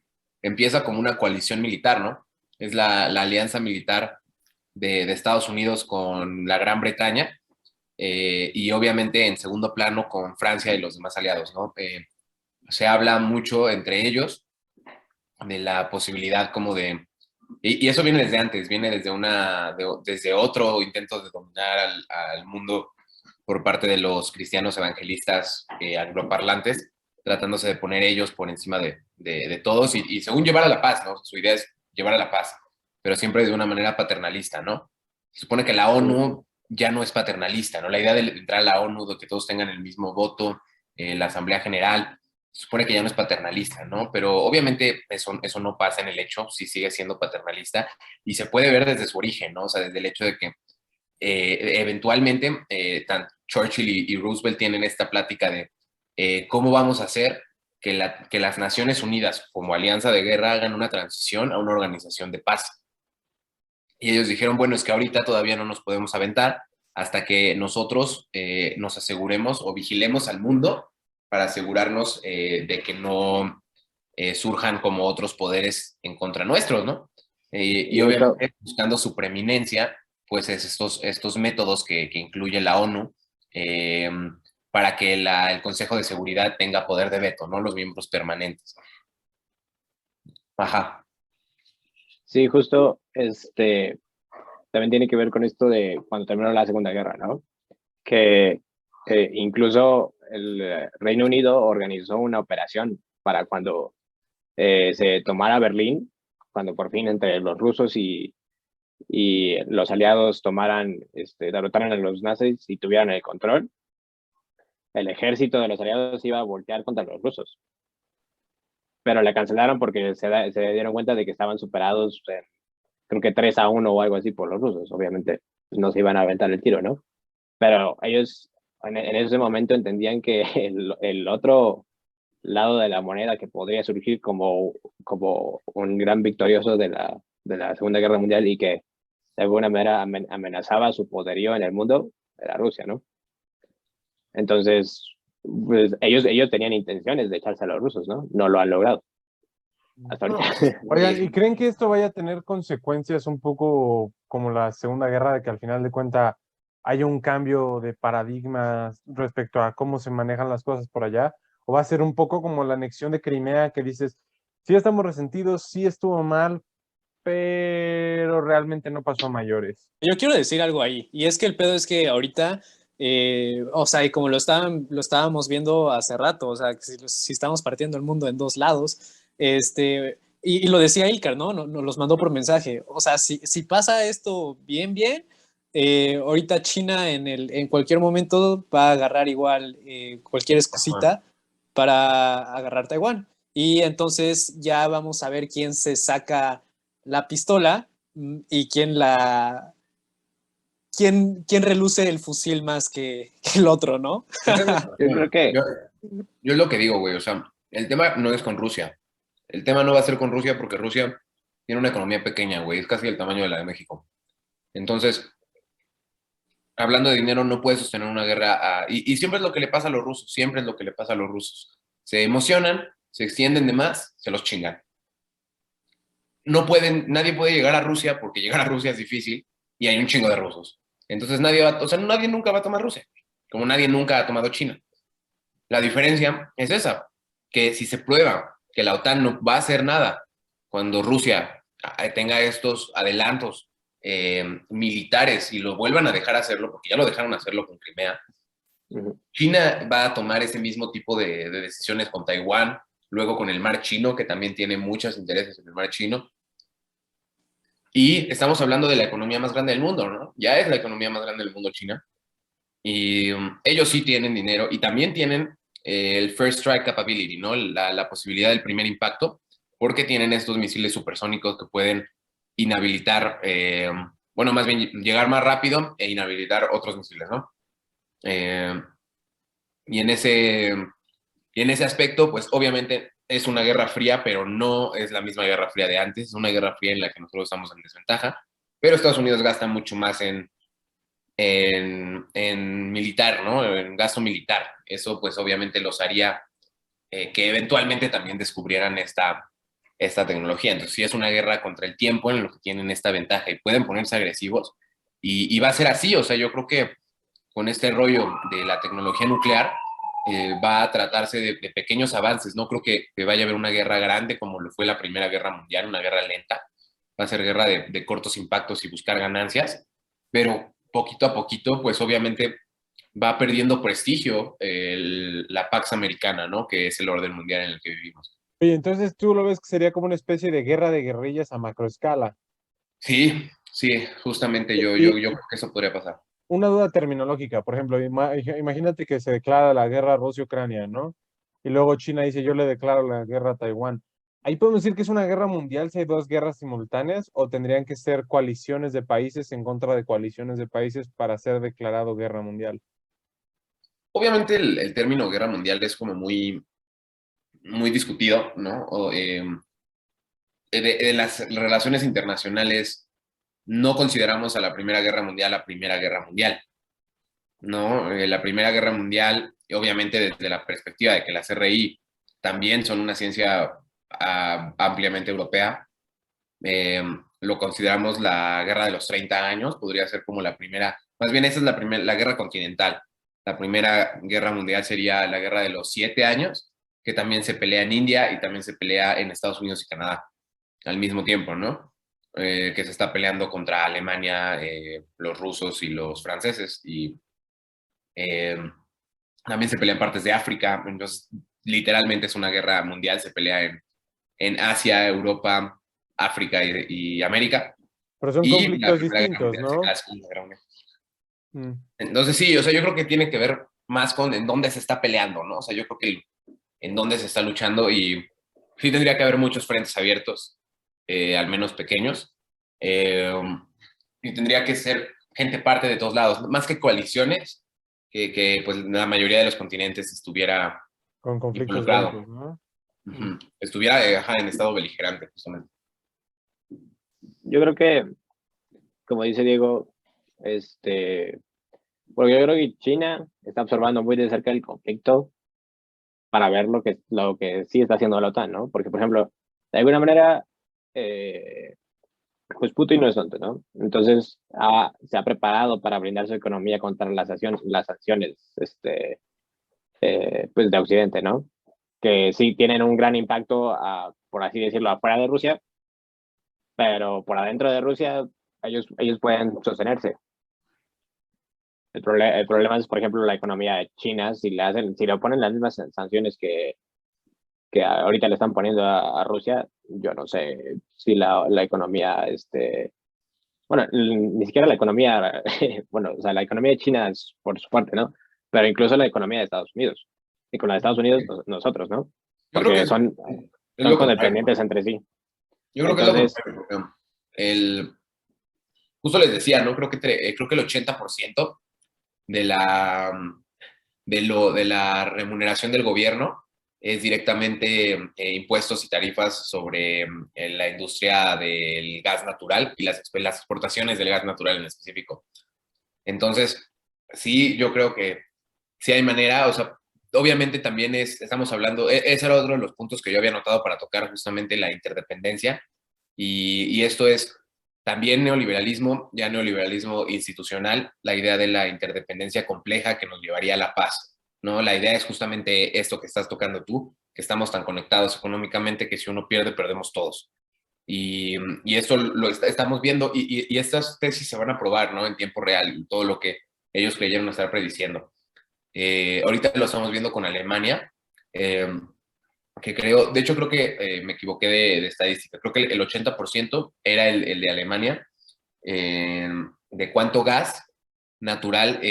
empieza como una coalición militar, ¿no? Es la alianza militar de Estados Unidos con la Gran Bretaña, y obviamente en segundo plano con Francia y los demás aliados, ¿no? Se habla mucho entre ellos de la posibilidad como de... Y eso viene desde antes, viene desde otro intento de dominar al mundo por parte de los cristianos evangelistas angloparlantes, tratándose de poner ellos por encima de todos y según llevar a la paz, ¿no? Su idea es llevar a la paz, pero siempre de una manera paternalista, ¿no? Se supone que la ONU ya no es paternalista, ¿no? La idea de entrar a la ONU, de que todos tengan el mismo voto, la Asamblea General, se supone que ya no es paternalista, ¿no? Pero obviamente eso no pasa en el hecho, sí sigue siendo paternalista y se puede ver desde su origen, ¿no? O sea, desde el hecho de que eventualmente tanto Churchill y Roosevelt tienen esta plática de cómo vamos a hacer que las Naciones Unidas como alianza de guerra hagan una transición a una organización de paz. Y ellos dijeron, bueno, es que ahorita todavía no nos podemos aventar hasta que nosotros nos aseguremos o vigilemos al mundo para asegurarnos de que no surjan como otros poderes en contra nuestros, ¿no? Y obviamente buscando su preeminencia, pues es estos métodos que incluye la ONU para que el Consejo de Seguridad tenga poder de veto, ¿no? Los miembros permanentes. Ajá. Sí, justo, también tiene que ver con esto de cuando terminó la Segunda Guerra, ¿no? Que incluso el Reino Unido organizó una operación para cuando se tomara Berlín, cuando por fin entre los rusos y los aliados derrotaran a los nazis y tuvieran el control, el ejército de los aliados iba a voltear contra los rusos. Pero la cancelaron porque se dieron cuenta de que estaban superados, creo que 3-1 o algo así por los rusos. Obviamente pues, no se iban a aventar el tiro, ¿no? Pero ellos en ese momento entendían que el otro lado de la moneda que podría surgir como un gran victorioso de la Segunda Guerra Mundial y que de alguna manera amenazaba su poderío en el mundo, era Rusia, ¿no? Entonces, pues, ellos tenían intenciones de echarse a los rusos, ¿no? No lo han logrado hasta ahorita. Oigan, ¿y creen que esto vaya a tener consecuencias un poco como la Segunda Guerra, de que al final de cuentas haya un cambio de paradigma respecto a cómo se manejan las cosas por allá? ¿O va a ser un poco como la anexión de Crimea, que dices, sí estamos resentidos, sí estuvo mal, pero realmente no pasó a mayores? Yo quiero decir algo ahí, y es que el pedo es que ahorita, o sea, y como lo estábamos viendo hace rato, o sea, si estamos partiendo el mundo en dos lados, Y lo decía Ilkar, ¿no? Nos los mandó por mensaje. O sea, si pasa esto bien, ahorita China en cualquier momento va a agarrar igual cualquier excusita para agarrar Taiwán. Y entonces ya vamos a ver quién se saca la pistola y quién reluce el fusil más que el otro, ¿no? Yo creo que, Yo es lo que digo, güey, o sea, el tema no es con Rusia. El tema no va a ser con Rusia porque Rusia tiene una economía pequeña, güey, es casi el tamaño de la de México. Entonces, hablando de dinero, no puedes sostener una guerra. Y siempre es lo que le pasa a los rusos, siempre es lo que le pasa a los rusos. Se emocionan, se extienden de más, se los chingan. No pueden, nadie puede llegar a Rusia porque llegar a Rusia es difícil y hay un chingo de rusos. Entonces nadie nunca va a tomar Rusia, como nadie nunca ha tomado China. La diferencia es esa, que si se prueba que la OTAN no va a hacer nada cuando Rusia tenga estos adelantos militares y lo vuelvan a dejar hacerlo, porque ya lo dejaron hacerlo con Crimea, China va a tomar ese mismo tipo de decisiones con Taiwán, luego con el Mar Chino, que también tiene muchos intereses en el Mar Chino. Y estamos hablando de la economía más grande del mundo, ¿no? Ya es la economía más grande del mundo, China. Y ellos sí tienen dinero y también tienen el First Strike Capability, ¿no? La posibilidad del primer impacto, porque tienen estos misiles supersónicos que pueden inhabilitar, bueno, más bien llegar más rápido e inhabilitar otros misiles, ¿no? Eh, y en ese aspecto, pues obviamente es una guerra fría, pero no es la misma guerra fría de antes, es una guerra fría en la que nosotros estamos en desventaja, pero Estados Unidos gasta mucho más en militar, ¿no? En gasto militar. Eso pues obviamente los haría que eventualmente también descubrieran esta tecnología. Entonces sí es una guerra contra el tiempo en lo que tienen esta ventaja y pueden ponerse agresivos y va a ser así, o sea, yo creo que con este rollo de la tecnología nuclear va a tratarse de pequeños avances, no creo que vaya a haber una guerra grande como lo fue la Primera Guerra Mundial, una guerra lenta, va a ser guerra de cortos impactos y buscar ganancias, pero poquito a poquito, pues obviamente va perdiendo prestigio la Pax Americana, ¿no? Que es el orden mundial en el que vivimos. Oye, entonces tú lo ves que sería como una especie de guerra de guerrillas a macroescala. Sí, sí, justamente yo Y creo que eso podría pasar. una duda terminológica, por ejemplo, imagínate que se declara la guerra Rusia-Ucrania, ¿no? Y luego China dice, yo le declaro la guerra a Taiwán. ¿Ahí podemos decir que es una guerra mundial si hay dos guerras simultáneas o tendrían que ser coaliciones de países en contra de coaliciones de países para ser declarado guerra mundial? Obviamente el término guerra mundial es como muy discutido, ¿no? De las relaciones internacionales no consideramos a la Primera Guerra Mundial la Primera Guerra Mundial, ¿no? La Primera Guerra Mundial, obviamente desde la perspectiva de que las RI también son una ciencia ampliamente europea, lo consideramos la Guerra de los 30 años, podría ser como la primera, más bien esa es la guerra continental. La Primera Guerra Mundial sería la Guerra de los 7 años, que también se pelea en India y también se pelea en Estados Unidos y Canadá al mismo tiempo, ¿no? Que se está peleando contra Alemania, los rusos y los franceses, y eh, también se pelea en partes de África, entonces literalmente es una guerra mundial, se pelea en Asia, Europa, África y América, Pero son y la conflictos Primera Guerra distintos, Mundial sería ¿no? la Segunda Guerra Mundial. Mm. Entonces sí, o sea, yo creo que tiene que ver más con en dónde se está peleando, ¿no? O sea, yo creo que en dónde se está luchando y sí tendría que haber muchos frentes abiertos, al menos pequeños, eh, y tendría que ser gente parte de todos lados, más que coaliciones, que pues la mayoría de los continentes estuviera Con conflictos involucrado, bélicos, ¿no? Mm. estuviera en estado beligerante, justamente. yo creo que, como dice Diego, porque yo creo que China está observando muy de cerca el conflicto para ver lo que sí está haciendo la OTAN, ¿no? Porque, por ejemplo, de alguna manera, pues Putin no es tonto, ¿no? Entonces se ha preparado para blindar su economía contra las sanciones pues de Occidente, ¿no? Que sí tienen un gran impacto, por así decirlo, afuera de Rusia, pero por adentro de Rusia ellos pueden sostenerse. El problema es, por ejemplo, la economía de China, si le ponen las mismas sanciones que que ahorita le están poniendo a Rusia, yo no sé si la economía, bueno, ni siquiera la economía, bueno, o sea, la economía de China es por su parte, ¿no? Pero incluso la economía de Estados Unidos. Y con la de Estados Unidos, nosotros, ¿no? Yo creo que Porque es son lo contrario. codependientes entre sí. Yo creo que es lo Entonces, contrario, porque justo les decía, ¿no? Creo que el 80% de de la remuneración del gobierno es directamente impuestos y tarifas sobre la industria del gas natural y las exportaciones del gas natural en específico. Entonces, sí, yo creo que sí hay manera, o sea, obviamente también estamos hablando, ese era otro de los puntos que yo había notado para tocar justamente la interdependencia, y esto es también neoliberalismo, ya neoliberalismo institucional, la idea de la interdependencia compleja que nos llevaría a la paz, ¿no? La idea es justamente esto que estás tocando tú, que estamos tan conectados económicamente que si uno pierde, perdemos todos. Y esto estamos viendo, y estas tesis se van a probar, ¿no? En tiempo real, todo lo que ellos creyeron estar prediciendo. Ahorita lo estamos viendo con Alemania, que de hecho creo que me equivoqué de estadística, creo que el 80% era el de Alemania, de cuánto gas natural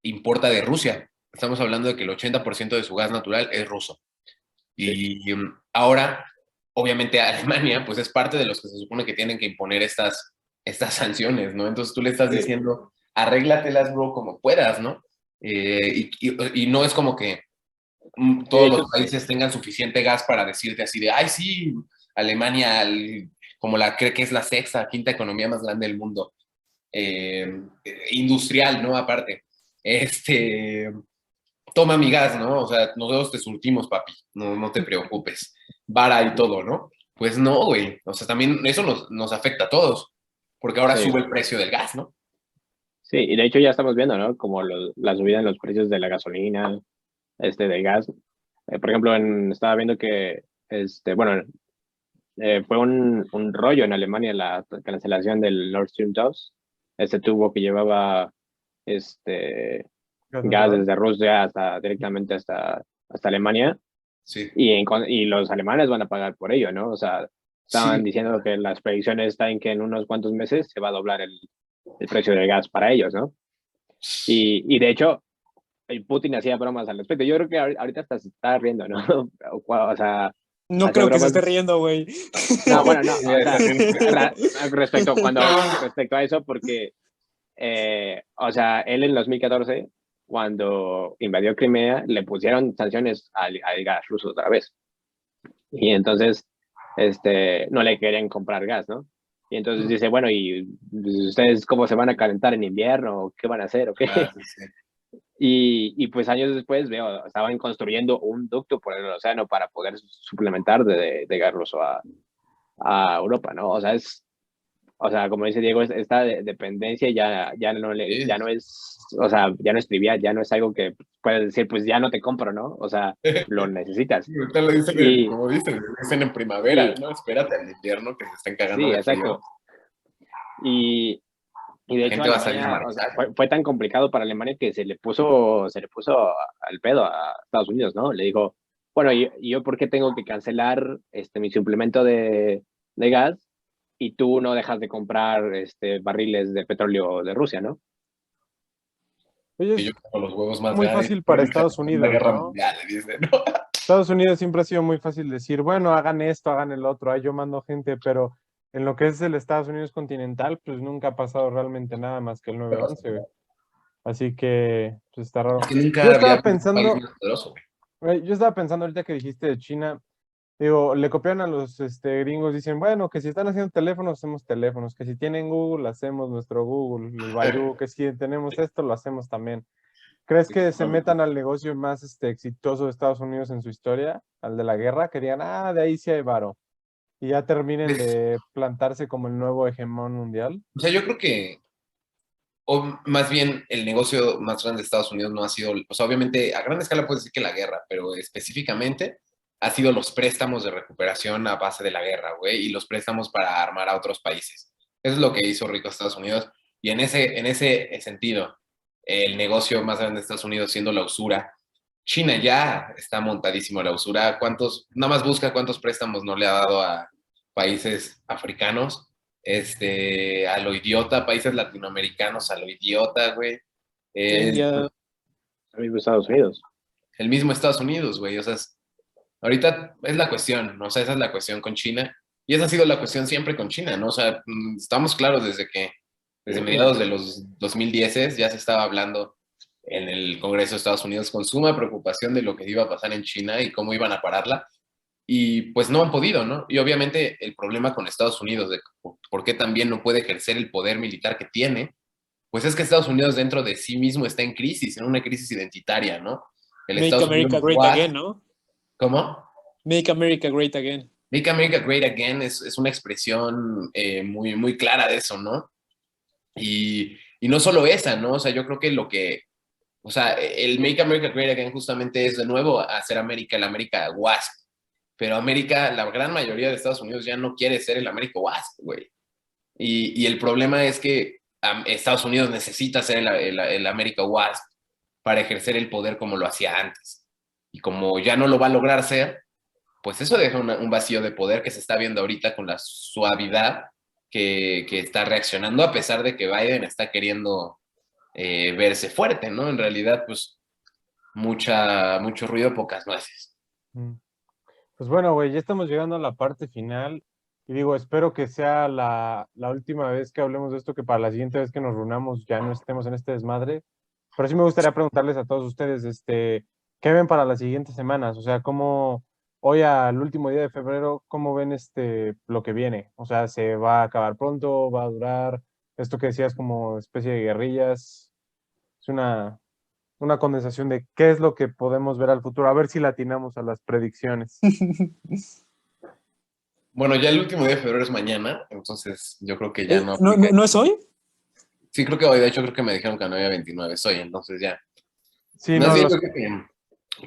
importa de Rusia. Estamos hablando de que el 80% de su gas natural es ruso. sí. Y ahora, obviamente, Alemania, pues es parte de los que se supone que tienen que imponer estas sanciones, ¿no? Entonces tú le estás Sí. diciendo, arréglatelas, bro, como puedas, ¿no? Y no es como que todos los países tengan suficiente gas para decirte así de, ay, sí, Alemania, como la cree que es la sexta, quinta economía más grande del mundo, industrial, ¿no? Aparte, toma mi gas, ¿no? O sea, nosotros te surtimos, papi, no te preocupes, vara y todo, ¿no? Pues no, güey, o sea, también eso nos afecta a todos, porque ahora Sí. sube el precio del gas, ¿no? Sí, y de hecho ya estamos viendo, ¿no? Como la subida en los precios de la gasolina, del gas. Por ejemplo, estaba viendo que, bueno, fue un rollo en Alemania la cancelación del Nord Stream 2, ese tubo que llevaba ¿Gas gas natural? desde Rusia directamente hasta Alemania, Sí. y los alemanes van a pagar por ello, ¿no? O sea, estaban Sí. diciendo que las predicciones están en que en unos cuantos meses se va a doblar el precio del gas para ellos, ¿no? Y de hecho, Putin hacía bromas al respecto. Yo creo que ahorita hasta se está riendo, ¿no? O sea, No hacía creo que se bromas. esté riendo, güey. No, bueno, no, o sea, Ra- respecto a eso, porque, o sea, él en 2014, cuando invadió Crimea, le pusieron sanciones al gas ruso otra vez. Y entonces, no le querían comprar gas, ¿no? Y entonces dice, bueno, ¿y ustedes cómo se van a calentar en invierno? ¿Qué van a hacer? ¿O qué? sí. Y pues años después veo, estaban construyendo un ducto por el océano para poder suplementar de gas ruso a Europa, ¿no? O sea, como dice Diego, esta dependencia ya no es, o sea, ya no es trivial, ya no es algo que puedes decir, pues ya no te compro, ¿no? O sea, lo necesitas. Ahorita lo dicen, Y, como dicen en primavera, y ¿no? Espérate al invierno que se estén cagando sí, de frío. exacto. Y de La hecho gente va a salir a Alemania, o sea, marchar. fue tan complicado para Alemania que se le puso al pedo a Estados Unidos, ¿no? Le dijo, bueno, ¿y yo por qué tengo que cancelar mi suplemento de gas y tú no dejas de comprar barriles de petróleo de Rusia, ¿no? Oye, Y yo es con los huevos más muy grandes fácil por para la Estados Segunda Unidos, Guerra ¿no? Mundial, le dicen, ¿no? Estados Unidos siempre ha sido muy fácil decir, bueno, hagan esto, hagan el otro, ahí yo mando gente, pero en lo que es el Estados Unidos continental, pues nunca ha pasado realmente nada más que el 9/11, güey. Así que, pues está Es raro. que Yo nunca había estaba habido un país pensando, más poderoso, güey. yo estaba pensando ahorita que dijiste de China, digo, le copian a los gringos, dicen, bueno, que si están haciendo teléfonos, hacemos teléfonos, que si tienen Google, hacemos nuestro Google, el Baidu, que si tenemos esto, lo hacemos también. ¿Crees que se metan al negocio más exitoso de Estados Unidos en su historia, al de la guerra? Que digan, ah, de ahí sí hay varo. Y ya terminen Pues, de plantarse como el nuevo hegemón mundial. o sea, yo creo que, o más bien, el negocio más grande de Estados Unidos no ha sido, o sea, obviamente, a gran escala puedes decir que la guerra, pero específicamente ha sido los préstamos de recuperación a base de la guerra, güey, y los préstamos para armar a otros países. Eso es lo que hizo rico a Estados Unidos. Y en ese sentido, el negocio más grande de Estados Unidos siendo la usura, China ya está montadísimo a la usura. Nada más busca cuántos préstamos no le ha dado a países africanos, a lo idiota, países latinoamericanos a lo idiota, güey. Eh, India. El mismo Estados Unidos. el mismo Estados Unidos, güey. O sea, ahorita es la cuestión, ¿no? O sea, esa es la cuestión con China. Y esa ha sido la cuestión siempre con China, ¿no? O sea, estamos claros desde mediados de los 2010 ya se estaba hablando en el Congreso de Estados Unidos con suma preocupación de lo que iba a pasar en China y cómo iban a pararla. Y pues no han podido, ¿no? Y obviamente el problema con Estados Unidos, de por qué también no puede ejercer el poder militar que tiene, pues es que Estados Unidos dentro de sí mismo está en crisis, en una crisis identitaria, ¿no? El Make Estados America Unidos Great WASP, Again, ¿no? ¿cómo? Make America Great Again. Make America Great Again es una expresión muy, muy clara de eso, ¿no? Y no solo esa, ¿no? O sea, yo creo que o sea, el Make America Great Again justamente es de nuevo hacer América el América WASP, pero América, la gran mayoría de Estados Unidos ya no quiere ser el América WASP, güey. Y el problema es que Estados Unidos necesita ser el América WASP para ejercer el poder como lo hacía antes. Y como ya no lo va a lograr ser, pues eso deja un vacío de poder que se está viendo ahorita con la suavidad que está reaccionando, a pesar de que Biden está queriendo verse fuerte, ¿no? En realidad, pues mucho ruido, pocas nueces. Mm. Pues bueno, güey, ya estamos llegando a la parte final. Y digo, espero que sea la última vez que hablemos de esto, que para la siguiente vez que nos reunamos ya no estemos en este desmadre. Pero sí me gustaría preguntarles a todos ustedes, ¿qué ven para las siguientes semanas? O sea, ¿cómo hoy al último día de febrero, cómo ven lo que viene? O sea, ¿se va a acabar pronto? ¿Va a durar? Esto que decías como especie de guerrillas. Es una condensación de qué es lo que podemos ver al futuro. A ver si latinamos a las predicciones. Bueno, ya el último día de febrero es mañana, entonces yo creo que ya no ¿No, aplica. no es hoy? Sí, creo que hoy, de hecho, creo que me dijeron que no había 29 hoy, entonces ya. Sí, Más no, bien, yo creo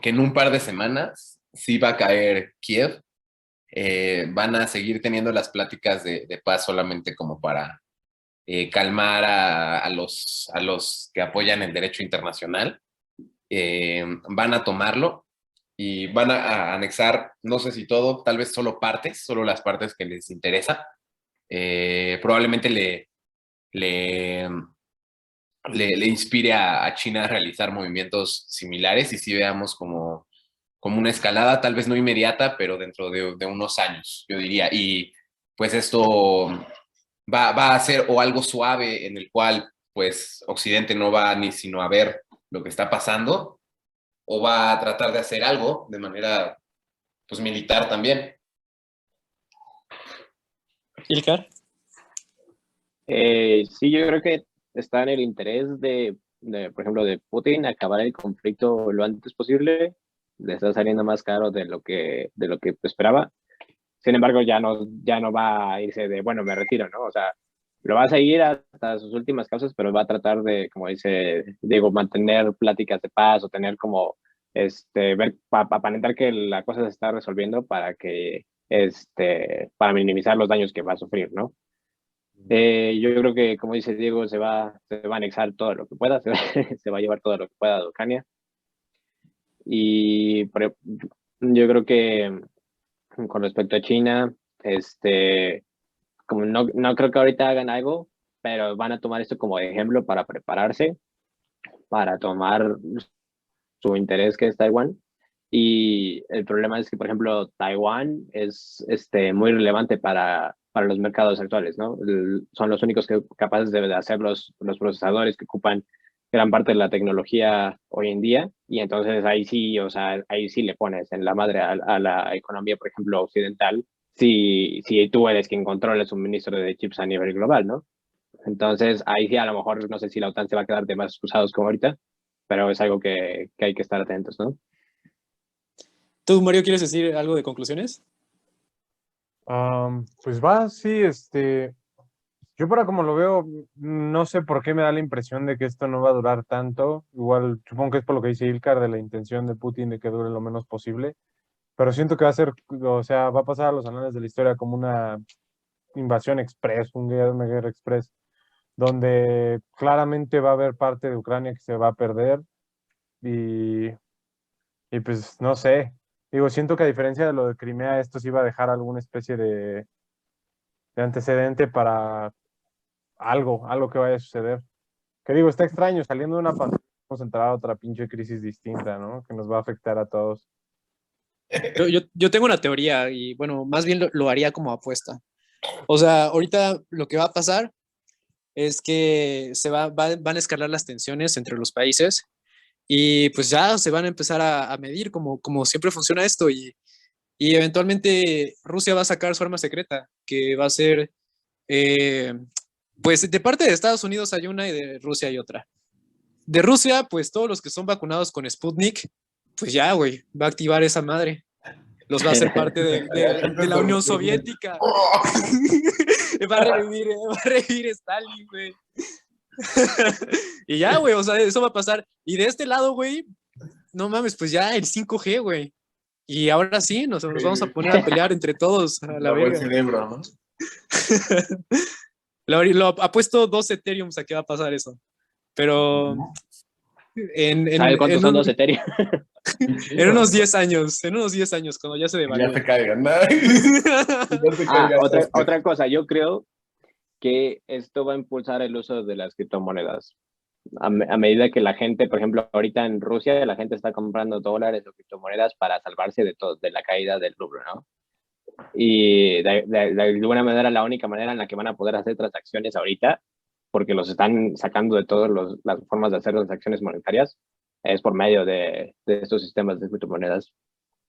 que en un par de semanas sí va a caer Kiev. Van a seguir teniendo las pláticas de paz solamente como para calmar a los que apoyan el derecho internacional. Van a tomarlo y van a anexar, no sé si todo, tal vez solo partes, solo las partes que les interesa. Probablemente le, le inspire a China a realizar movimientos similares y sí veamos como una escalada, tal vez no inmediata, pero dentro de unos años, yo diría. Y pues esto va a ser o algo suave en el cual pues Occidente no va ni sino a ver lo que está pasando, o va a tratar de hacer algo de manera pues militar también. Ilkar. Sí, yo creo que está en el interés por ejemplo, de Putin acabar el conflicto lo antes posible. Le está saliendo más caro de lo que esperaba. Sin embargo, ya no va a irse de, bueno, me retiro, ¿no? O sea, lo va a seguir hasta sus últimas causas, pero va a tratar de, como dice Diego, mantener pláticas de paz o tener como, ver, aparentar que la cosa se está resolviendo para para minimizar los daños que va a sufrir, ¿no? Yo creo que, como dice Diego, se va a anexar todo lo que pueda, se va a llevar todo lo que pueda de Ucrania. Y yo creo que con respecto a China, como no creo que ahorita hagan algo, pero van a tomar esto como ejemplo para prepararse, para tomar su interés que es Taiwán. Y el problema es que, por ejemplo, Taiwán es muy relevante para los mercados actuales, ¿no? Son los únicos capaces de hacer los procesadores que ocupan gran parte de la tecnología hoy en día. Y entonces ahí sí, o sea, ahí sí le pones en la madre a la economía, por ejemplo, occidental, si tú eres quien controla el suministro de chips a nivel global, ¿no? Entonces, ahí sí, a lo mejor no sé si la OTAN se va a quedar de más excusados como ahorita, pero es algo que hay que estar atentos, ¿no? ¿Tú, Mario, quieres decir algo de conclusiones? Pues va, sí, yo para como lo veo, no sé por qué me da la impresión de que esto no va a durar tanto. Igual supongo que es por lo que dice Ilkar de la intención de Putin de que dure lo menos posible, pero siento que va a ser, o sea, va a pasar a los anales de la historia como una invasión express, una guerra express, donde claramente va a haber parte de Ucrania que se va a perder y Y pues no sé, digo, siento que a diferencia de lo de Crimea, esto sí va a dejar alguna especie de antecedente para algo que vaya a suceder. Que digo, está extraño, saliendo de una pandemia, vamos a entrar a otra pinche crisis distinta, ¿no? Que nos va a afectar a todos. Yo tengo una teoría y bueno, más bien lo haría como apuesta. O sea, ahorita lo que va a pasar es que van a escalar las tensiones entre los países y pues ya se van a empezar a medir como siempre funciona esto y eventualmente Rusia va a sacar su arma secreta, que va a ser, pues de parte de Estados Unidos hay una y de Rusia hay otra. De Rusia, pues todos los que son vacunados con Sputnik, pues ya, güey, va a activar esa madre. Los va a hacer parte de la Unión Soviética. Va a revivir Stalin, güey. Y ya, güey, o sea, eso va a pasar. Y de este lado, güey, no mames, pues ya el 5G, güey. Y ahora sí, nos vamos a poner a pelear entre todos a la buen verga. cerebro, ¿no? Lo apuesto 2 Ethereums a que va a pasar eso. Pero ¿Sabes cuántos son 2 Ethereum? en unos 10 años, cuando ya se Ya devalúe. se caigan, ¿no? Ya se caigan. Otra cosa, yo creo que esto va a impulsar el uso de las criptomonedas. A medida que la gente, por ejemplo, ahorita en Rusia, la gente está comprando dólares o criptomonedas para salvarse de la caída del rublo, ¿no? Y de alguna manera, la única manera en la que van a poder hacer transacciones ahorita, porque los están sacando de todas las formas de hacer transacciones monetarias, es por medio de estos sistemas de criptomonedas.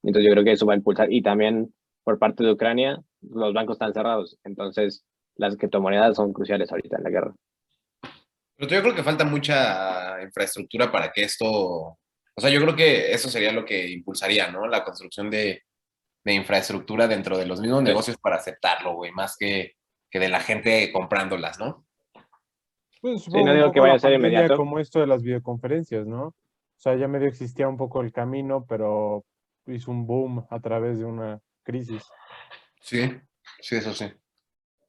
Entonces yo creo que eso va a impulsar. Y también por parte de Ucrania, los bancos están cerrados. Entonces las criptomonedas son cruciales ahorita en la guerra. Pero yo creo que falta mucha infraestructura para que esto, o sea, yo creo que eso sería lo que impulsaría, ¿no? La construcción de infraestructura dentro de los mismos negocios para aceptarlo, güey, más que de la gente comprándolas, ¿no? Pues Sí, supongo no un digo poco que vaya la a ser pandemia inmediato. como esto de las videoconferencias, ¿no? O sea, ya medio existía un poco el camino, pero hizo un boom a través de una crisis. Sí, sí, eso sí.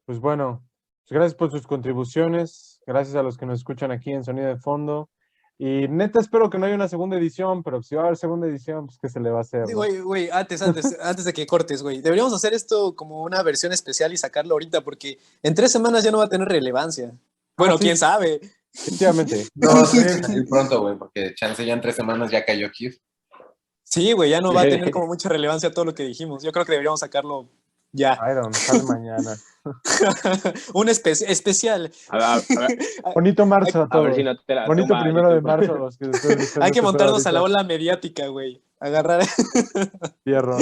Pues bueno, pues gracias por sus contribuciones, gracias a los que nos escuchan aquí en Sonido de Fondo. Y neta, espero que no haya una segunda edición, pero si va a haber segunda edición, pues qué se le va a hacer, ¿no? Güey, antes de que cortes, güey, deberíamos hacer esto como una versión especial y sacarlo ahorita porque en 3 semanas ya no va a tener relevancia. Bueno, sí, quién sabe. efectivamente. No, tiene que salir pronto, güey, porque chance ya en 3 semanas ya cayó Kiev. Sí, güey, ya no va a tener como mucha relevancia todo lo que dijimos. Yo creo que deberíamos sacarlo ya. Iron, sale mañana. Un especial. A ver, Bonito marzo a a ver todos. si no te la Bonito toma 1 de YouTube. marzo a los que después Hay que montarnos a la ola. ola mediática, güey. Agarrar Fierro.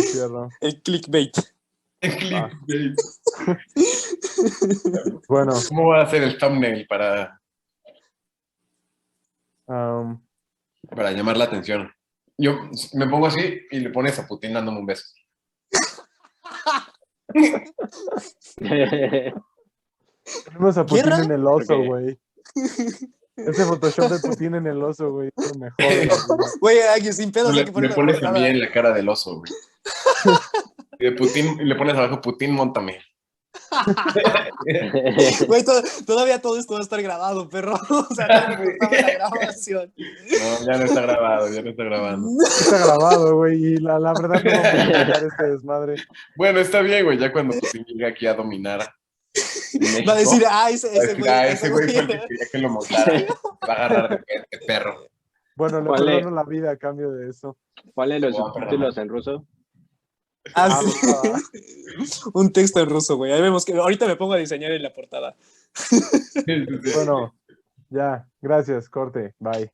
el clickbait. Bueno, ¿Cómo va a ser el thumbnail para llamar la atención? Yo me pongo así y le pones a Putin dándome un beso. tenemos a Putin ¿Guerra? en el oso, Porque- güey. Ese Photoshop de Putin en el oso, güey, es lo mejor de la vida. Güey, aquí sin pedos hay que Le poner pones a mí en la cara del oso, güey. Y de Putin, y le pones abajo, Putin, móntame. Güey, todavía todo esto va a estar grabado, perro. O sea, no me cortaba la grabación. No, ya no está grabado, ya no está grabando. Está grabado, güey, y la verdad no vamos a editar este desmadre. Bueno, está bien, güey, ya cuando Putin llegue aquí a dominar. Va a decir, ese Ese güey. güey fue el que quería que lo montara. Va a agarrar de perro. Bueno, le Ponle- perdono la vida a cambio de eso. Ponle los Guau, subtítulos en ruso. Sí. Un texto en ruso, güey. Ahí vemos que ahorita me pongo a diseñar en la portada. Bueno, ya, gracias, corte, bye.